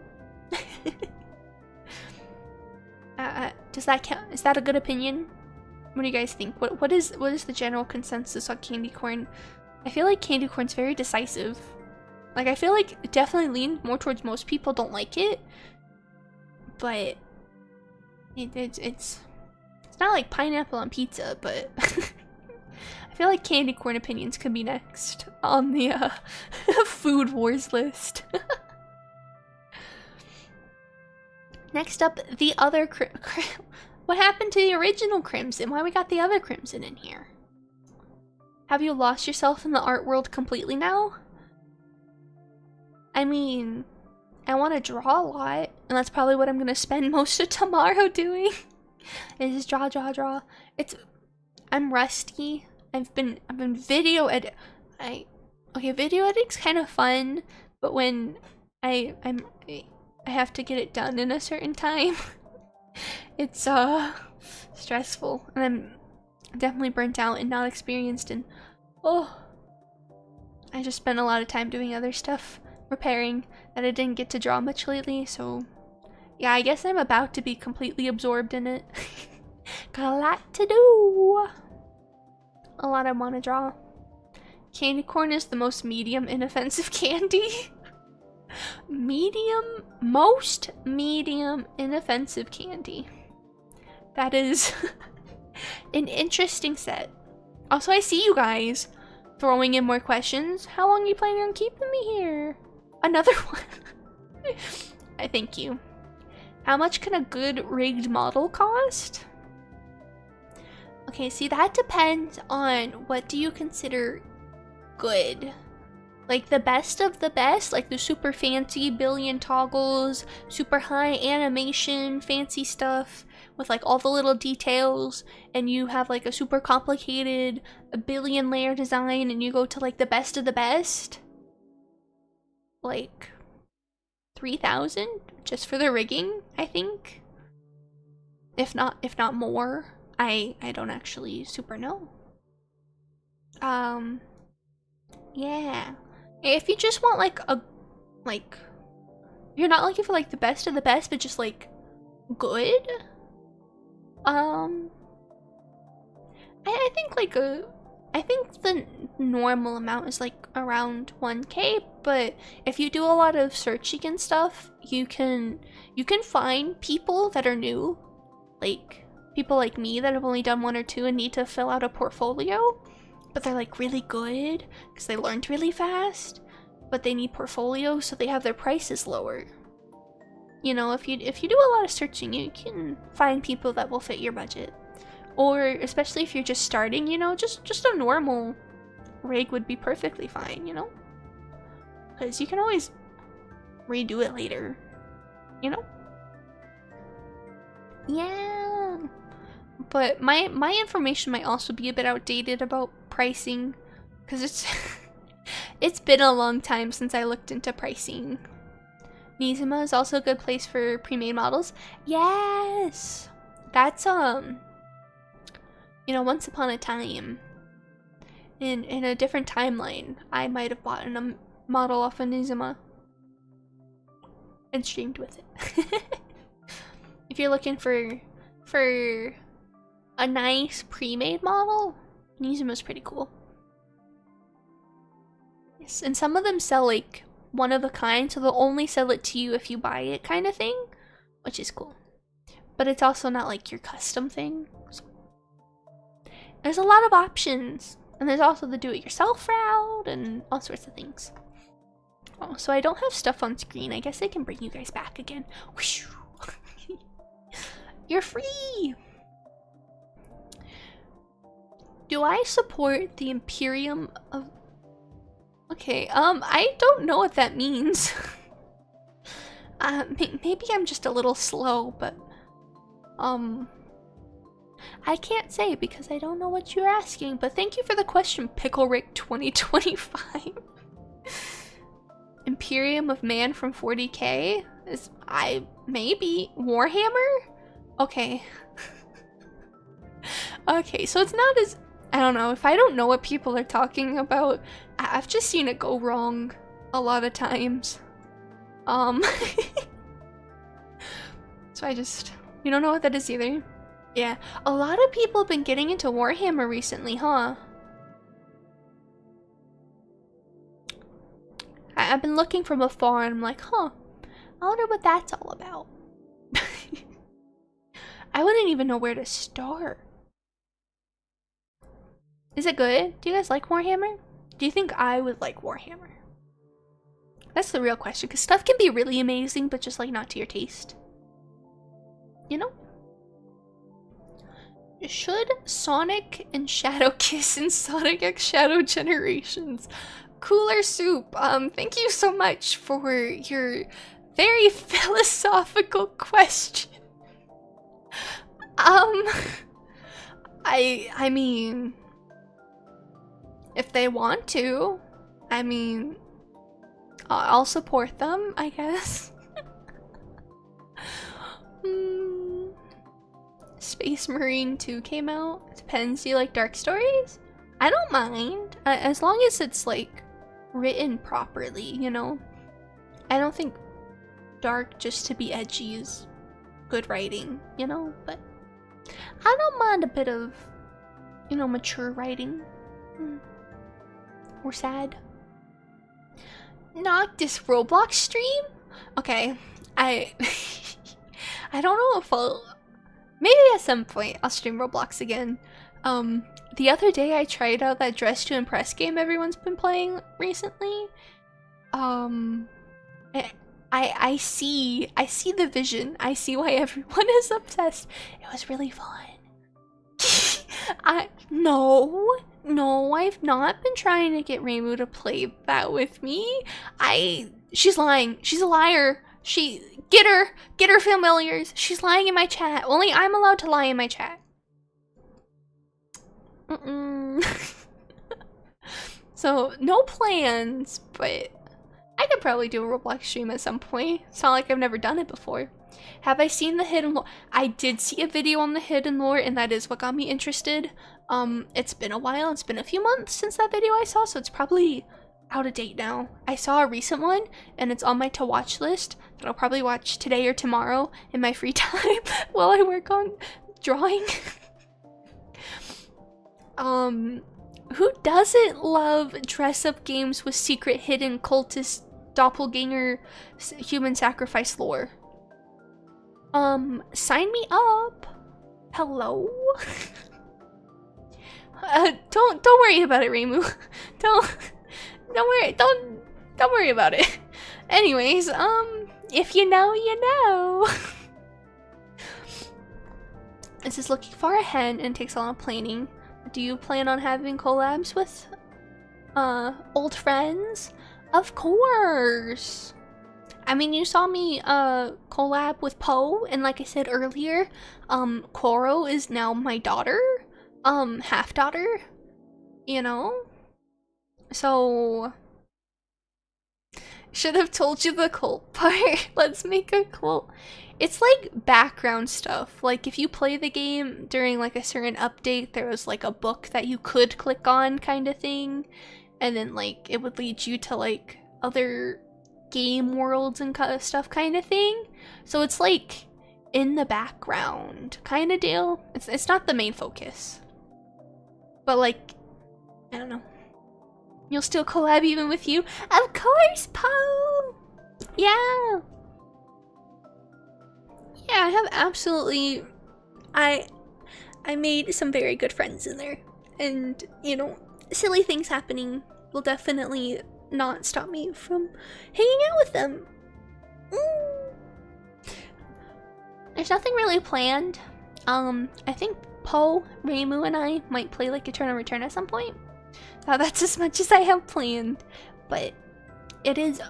Speaker 1: Does that count? Is that a good opinion? What do you guys think? What is the general consensus on candy corn? I feel like candy corn's very decisive. Like, I feel like it definitely leans more towards most people don't like it, but it's not like pineapple on pizza, but I feel like candy corn opinions could be next on the food wars list. Next up, the other what happened to the original Crimson? Why we got the other Crimson in here? Have you lost yourself in the art world completely now? I mean, I want to draw a lot, and that's probably what I'm gonna spend most of tomorrow doing. Is just draw. I'm rusty. I've been video video editing's kind of fun, but when I have to get it done in a certain time, it's stressful, and I'm definitely burnt out and not experienced, and I just spent a lot of time doing other stuff, preparing, that I didn't get to draw much lately, so yeah, I guess I'm about to be completely absorbed in it. Got a lot to do. A lot I want to draw. Candy corn is the most medium inoffensive candy. Most medium inoffensive candy. That is an interesting set. Also, I see you guys throwing in more questions. How long are you planning on keeping me here? Another one. I thank you. How much can a good rigged model cost? Okay, see, that depends on what do you consider good. Like the best of the best, like the super fancy billion toggles, super high animation, fancy stuff with like all the little details, and you have like a super complicated a billion layer design, and you go to like the best of the best, like 3,000 just for the rigging, I think. If not more. I don't actually super know. Yeah. If you just want like you're not looking for like the best of the best, but just like good. I think the normal amount is like around 1K, but if you do a lot of searching and stuff, you can find people that are new, like people like me that have only done 1 or 2 and need to fill out a portfolio, but they're like really good because they learned really fast, but they need portfolios so they have their prices lower. You know, if you do a lot of searching, you can find people that will fit your budget. Or especially if you're just starting, you know, just a normal rig would be perfectly fine, you know? Because you can always redo it later, you know? Yeah. But my information might also be a bit outdated about pricing, because it's been a long time since I looked into pricing. Nizuma is also a good place for pre-made models. Yes! That's, you know, once upon a time, in a different timeline, I might have bought a model off of Nizuma and streamed with it. If you're looking for a nice pre-made model, Nizuma's pretty cool. Yes, and some of them sell like one of a kind, so they'll only sell it to you if you buy it kind of thing, which is cool. But it's also not like your custom thing. So there's a lot of options, and there's also the do-it-yourself route and all sorts of things. Oh, so I don't have stuff on screen. I guess I can bring you guys back again. You're free! Do I support the Imperium of... Okay, I don't know what that means. Maybe I'm just a little slow, but... I can't say because I don't know what you're asking, but thank you for the question, Pickle Rick 2025. Imperium of Man from 40K? Maybe Warhammer? Okay. Okay, so it's not as... I don't know, if I don't know what people are talking about, I've just seen it go wrong a lot of times. So I just... You don't know what that is either? Yeah, a lot of people have been getting into Warhammer recently, huh? I've been looking from afar and I'm like, huh, I wonder what that's all about. I wouldn't even know where to start. Is it good? Do you guys like Warhammer? Do you think I would like Warhammer? That's the real question, because stuff can be really amazing, but just like not to your taste. You know? Should Sonic and Shadow kiss in Sonic X Shadow Generations? Cooler Soup, thank you so much for your very philosophical question. I mean, if they want to, I mean, I'll support them, I guess. Space Marine 2 came out. Depends, do you like dark stories? I don't mind, as long as it's like written properly, you know? I don't think dark just to be edgy is good writing, you know? But I don't mind a bit of, you know, mature writing. Or sad. Noctis Roblox stream? Okay, I don't know if maybe at some point I'll stream Roblox again. The other day I tried out that Dress to Impress game everyone's been playing recently. I see the vision. I see why everyone is obsessed. It was really fun. No, I've not been trying to get Reimu to play that with me. She's lying. She's a liar. Get her familiars. She's lying in my chat. Only I'm allowed to lie in my chat. So, no plans, but I could probably do a Roblox stream at some point. It's not like I've never done it before. Have I seen the hidden lore? I did see a video on the hidden lore, and that is what got me interested. It's been a while. It's been a few months since that video I saw, so it's probably out of date now. I saw a recent one, and it's on my to-watch list that I'll probably watch today or tomorrow in my free time while I work on drawing. Who doesn't love dress-up games with secret hidden cultist doppelganger human sacrifice lore? Sign me up. Hello? Don't worry about it, Reimu. Don't worry about it. Anyways, if you know, you know. This is looking far ahead and takes a lot of planning. Do you plan on having collabs with old friends? Of course. I mean, you saw me collab with Poe, and like I said earlier, Koro is now my daughter, half daughter, you know? So should have told you the cult part. Let's make a cult. It's like background stuff. Like if you play the game during like a certain update, there was like a book that you could click on kind of thing. And then like it would lead you to like other game worlds and stuff kind of thing. So it's like in the background kind of deal. It's not the main focus. But like, I don't know. You'll still collab even with you? Of course, Poe! Yeah! Yeah, I have absolutely... I made some very good friends in there. And, you know, silly things happening will definitely not stop me from hanging out with them. There's nothing really planned. I think Poe, Reimu, and I might play like Eternal Return at some point. That's as much as I have planned, but it is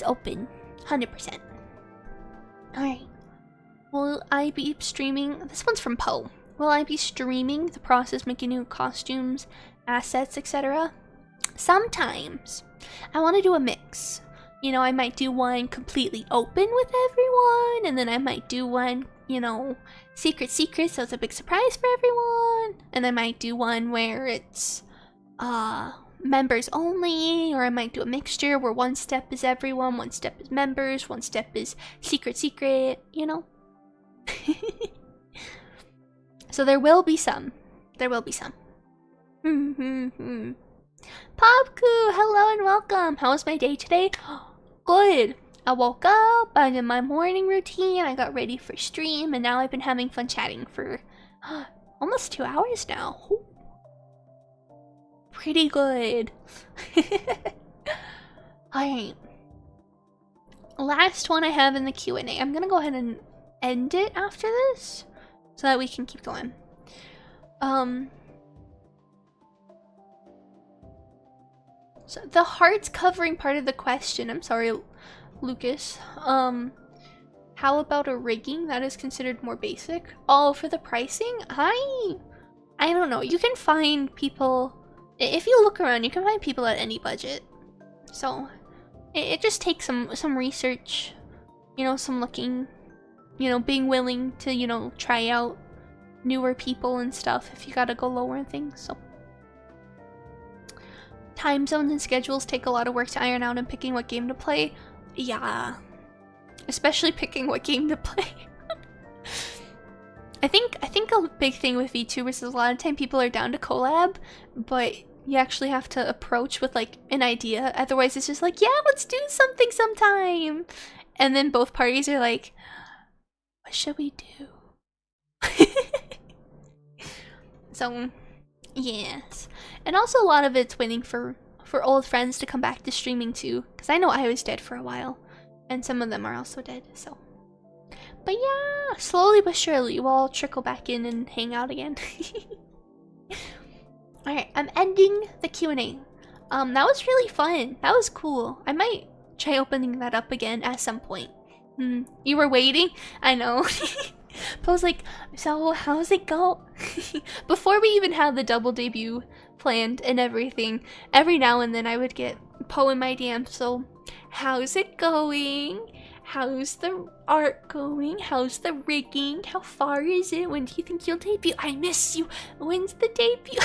Speaker 1: open, 100%. Alright. Will I be streaming? This one's from Poe. Will I be streaming the process, making new costumes, assets, etc.? Sometimes. I want to do a mix. You know, I might do one completely open with everyone, and then I might do one, you know, secret, so it's a big surprise for everyone. And I might do one where it's members only, or I might do a mixture where one step is everyone, one step is members, one step is secret, you know? So there will be some. There will be some. Popku, hello and welcome. How was my day today? Good. I woke up, I did my morning routine, I got ready for stream, and now I've been having fun chatting for almost 2 hours now. Ooh. Pretty good. Alright. Last one I have in the Q&A. I'm gonna go ahead and end it after this so that we can keep going. So the hearts covering part of the question. I'm sorry, Lucas. How about a rigging that is considered more basic? Oh, for the pricing? I don't know. You can find people, if you look around, you can find people at any budget. So it just takes some research, you know, some looking, you know, being willing to, you know, try out newer people and stuff if you gotta go lower and things. So time zones and schedules take a lot of work to iron out, and picking what game to play. Yeah. Especially picking what game to play. I think a big thing with VTubers is a lot of time people are down to collab, but you actually have to approach with like an idea. Otherwise it's just like, yeah, let's do something sometime. And then both parties are like, what should we do? So, yes. And also a lot of it's waiting for old friends to come back to streaming too. Because I know I was dead for a while. And some of them are also dead, so. But yeah, slowly but surely we'll all trickle back in and hang out again. Alright, I'm ending the Q&A. That was really fun. That was cool. I might try opening that up again at some point. You were waiting? I know. But I was like, so how's it go? Before we even had the double debut planned and everything, every now and then I would get Poe in my DMs, so how's it going? How's the art going? How's the rigging? How far is it? When do you think you'll debut? I miss you. When's the debut?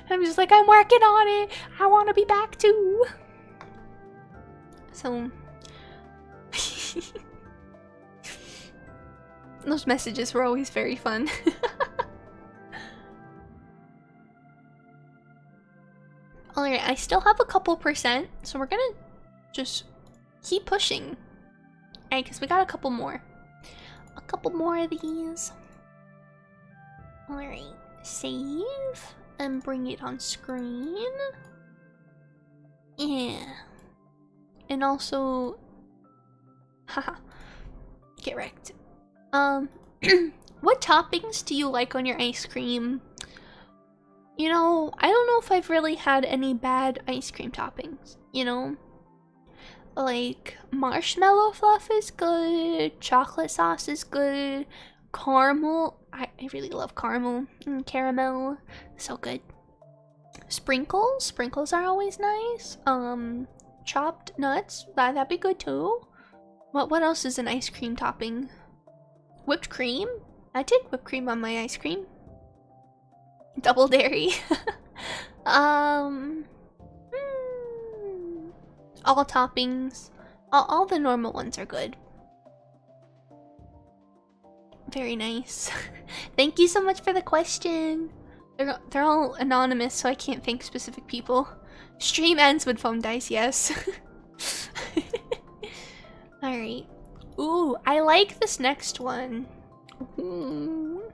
Speaker 1: I'm just like, I'm working on it. I want to be back too. So those messages were always very fun. Alright, I still have a couple percent, so we're gonna just keep pushing. Alright, because we got a couple more. A couple more of these. Alright, save and bring it on screen. Yeah. And also, haha, get wrecked. What toppings do you like on your ice cream? You know, I don't know if I've really had any bad ice cream toppings, you know? Like, marshmallow fluff is good, chocolate sauce is good, caramel, I really love caramel, and caramel, so good. Sprinkles are always nice. Chopped nuts, that'd be good too. What else is an ice cream topping? Whipped cream? I take whipped cream on my ice cream. Double dairy. All toppings. All the normal ones are good. Very nice. Thank you so much for the question. They're all anonymous, so I can't thank specific people. Stream ends when phone dies, yes. Alright. Ooh, I like this next one. Ooh.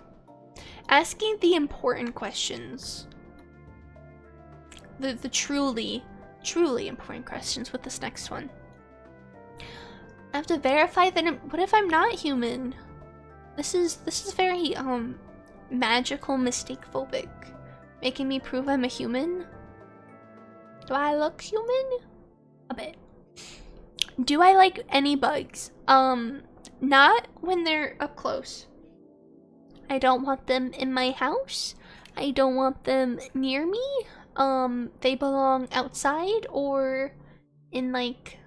Speaker 1: Asking the important questions. The truly important questions with this next one. I have to verify that what if I'm not human? This is very magical mistake phobic. Making me prove I'm a human? Do I look human? A bit. Do I like any bugs? Not when they're up close. I don't want them in my house. I don't want them near me. They belong outside or in like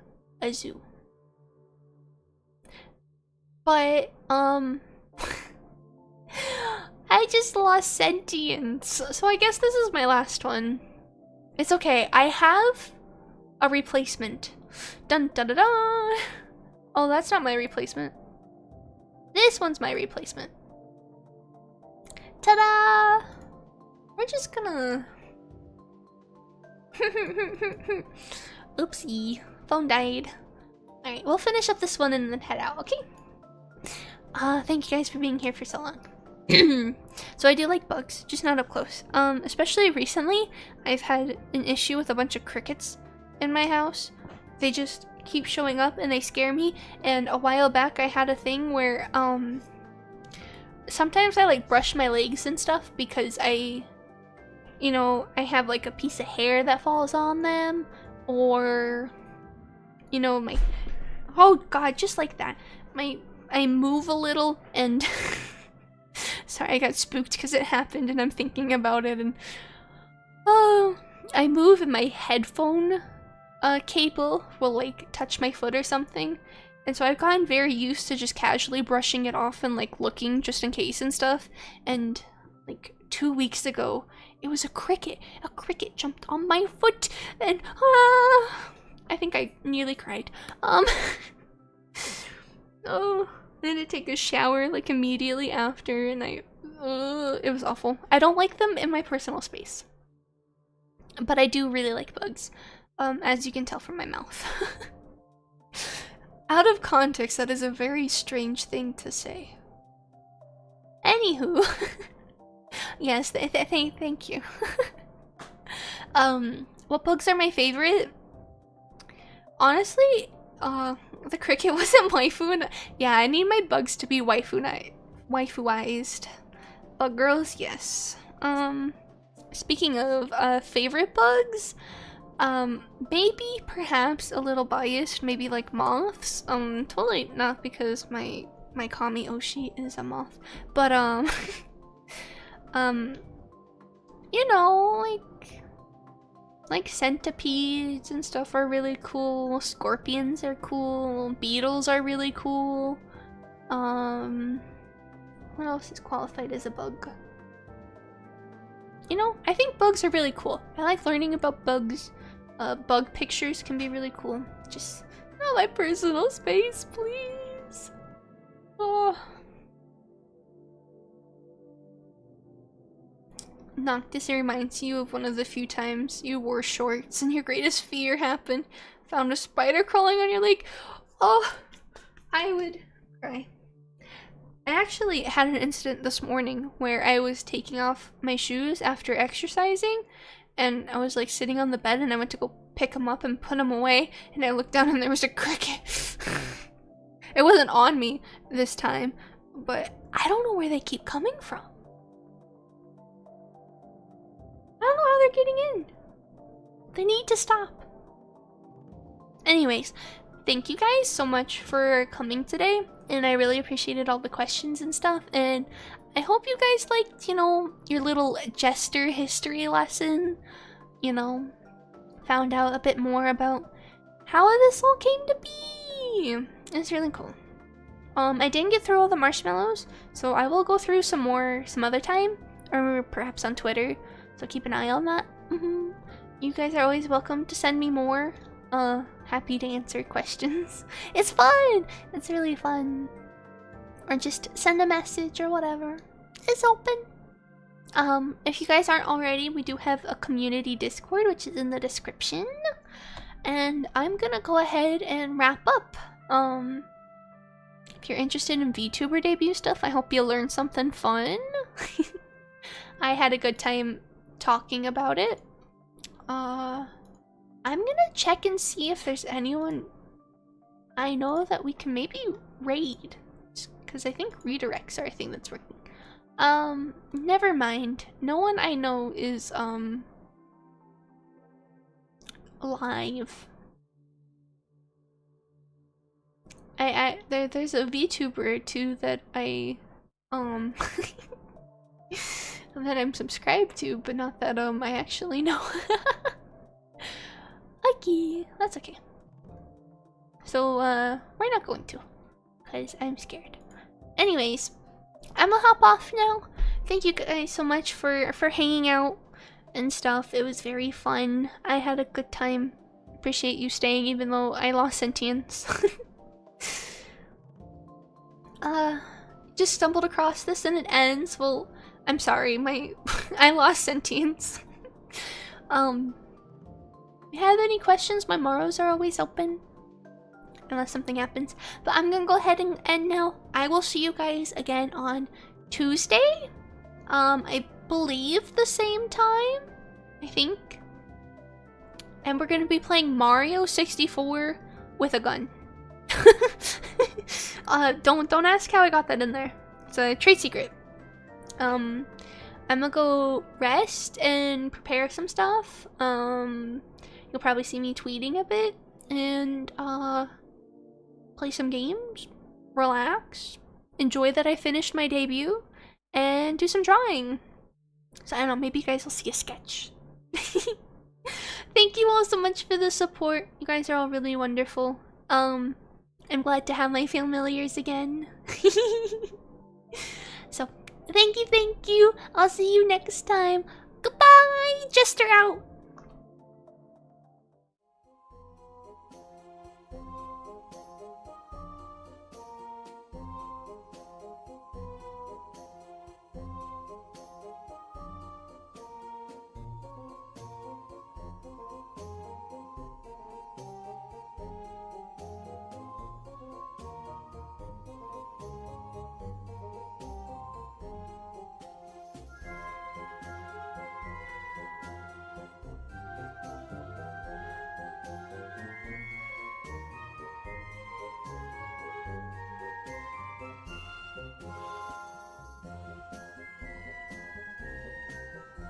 Speaker 1: a zoo. But I just lost sentience. So I guess this is my last one. It's okay. I have a replacement. Dun dun dun dun. Oh, that's not my replacement. This one's my replacement. Ta-da! We're just gonna... Oopsie. Phone died. Alright, we'll finish up this one and then head out, okay? Thank you guys for being here for so long. So I do like bugs, just not up close. Especially recently, I've had an issue with a bunch of crickets in my house. They just keep showing up and they scare me. And a while back I had a thing where, sometimes I like brush my legs and stuff because I have like a piece of hair that falls on them, or, oh god, just like that. I move a little and sorry, I got spooked because it happened and I'm thinking about it, and I move and my headphone cable will like touch my foot or something, and so I've gotten very used to just casually brushing it off and like looking just in case and stuff. And like 2 weeks ago, it was a cricket jumped on my foot, and I think I nearly cried. Oh, I had to take a shower like immediately after, and it was awful. I don't like them in my personal space, but I do really like bugs, as you can tell from my mouth. Out of context, that is a very strange thing to say. Anywho, yes, thank you. What bugs are my favorite? Honestly, the cricket wasn't waifu. Yeah, I need my bugs to be waifuized. Bug girls, yes. Speaking of favorite bugs, maybe perhaps a little biased, maybe like moths. Totally not because my Kami Oshi is a moth, but like centipedes and stuff are really cool. Scorpions are cool. Beetles are really cool. What else is qualified as a bug? I think bugs are really cool. I like learning about bugs. Bug pictures can be really cool. Just not my personal space, please. Oh. Noctis reminds you of one of the few times you wore shorts and your greatest fear happened. Found a spider crawling on your leg. Oh, I would cry. I actually had an incident this morning where I was taking off my shoes after exercising, and I was like sitting on the bed and I went to go pick them up and put them away, and I looked down and there was a cricket. It wasn't on me this time, but I don't know where they keep coming from. I don't know how they're getting in. They need to stop. Anyways, thank you guys so much for coming today, and I really appreciated all the questions and stuff, and I hope you guys liked, your little Jester history lesson, found out a bit more about how this all came to be. It's really cool. I didn't get through all the marshmallows, so I will go through some more some other time, or perhaps on Twitter, so keep an eye on that. You guys are always welcome to send me more. Happy to answer questions. It's fun! It's really fun. Or just send a message or whatever. It's open. If you guys aren't already, we do have a community Discord, which is in the description. And I'm gonna go ahead and wrap up. If you're interested in VTuber debut stuff, I hope you learned something fun. I had a good time talking about it. I'm gonna check and see if there's anyone I know that we can maybe raid, because I think redirects are a thing that's working. Never mind. No one I know is live. There's a VTuber or two that I that I'm subscribed to, but not that I actually know. Okay, that's okay. So we're not going to, because I'm scared. Anyways, I'm gonna hop off now. Thank you guys so much for hanging out and stuff. It was very fun. I had a good time. Appreciate you staying even though I lost sentience. just stumbled across this and it ends. Well, I'm sorry, I lost sentience. If you have any questions, my morrows are always open. Unless something happens. But I'm gonna go ahead and end now. I will see you guys again on Tuesday. I believe the same time, I think. And we're gonna be playing Mario 64 with a gun. Don't ask how I got that in there. It's a trade secret. I'm gonna go rest and prepare some stuff. You'll probably see me tweeting a bit and play some games, relax, enjoy that I finished my debut, and do some drawing. So I don't know, maybe you guys will see a sketch. Thank you all so much for the support. You guys are all really wonderful. I'm glad to have my familiars again. So, thank you. I'll see you next time. Goodbye! Jester out!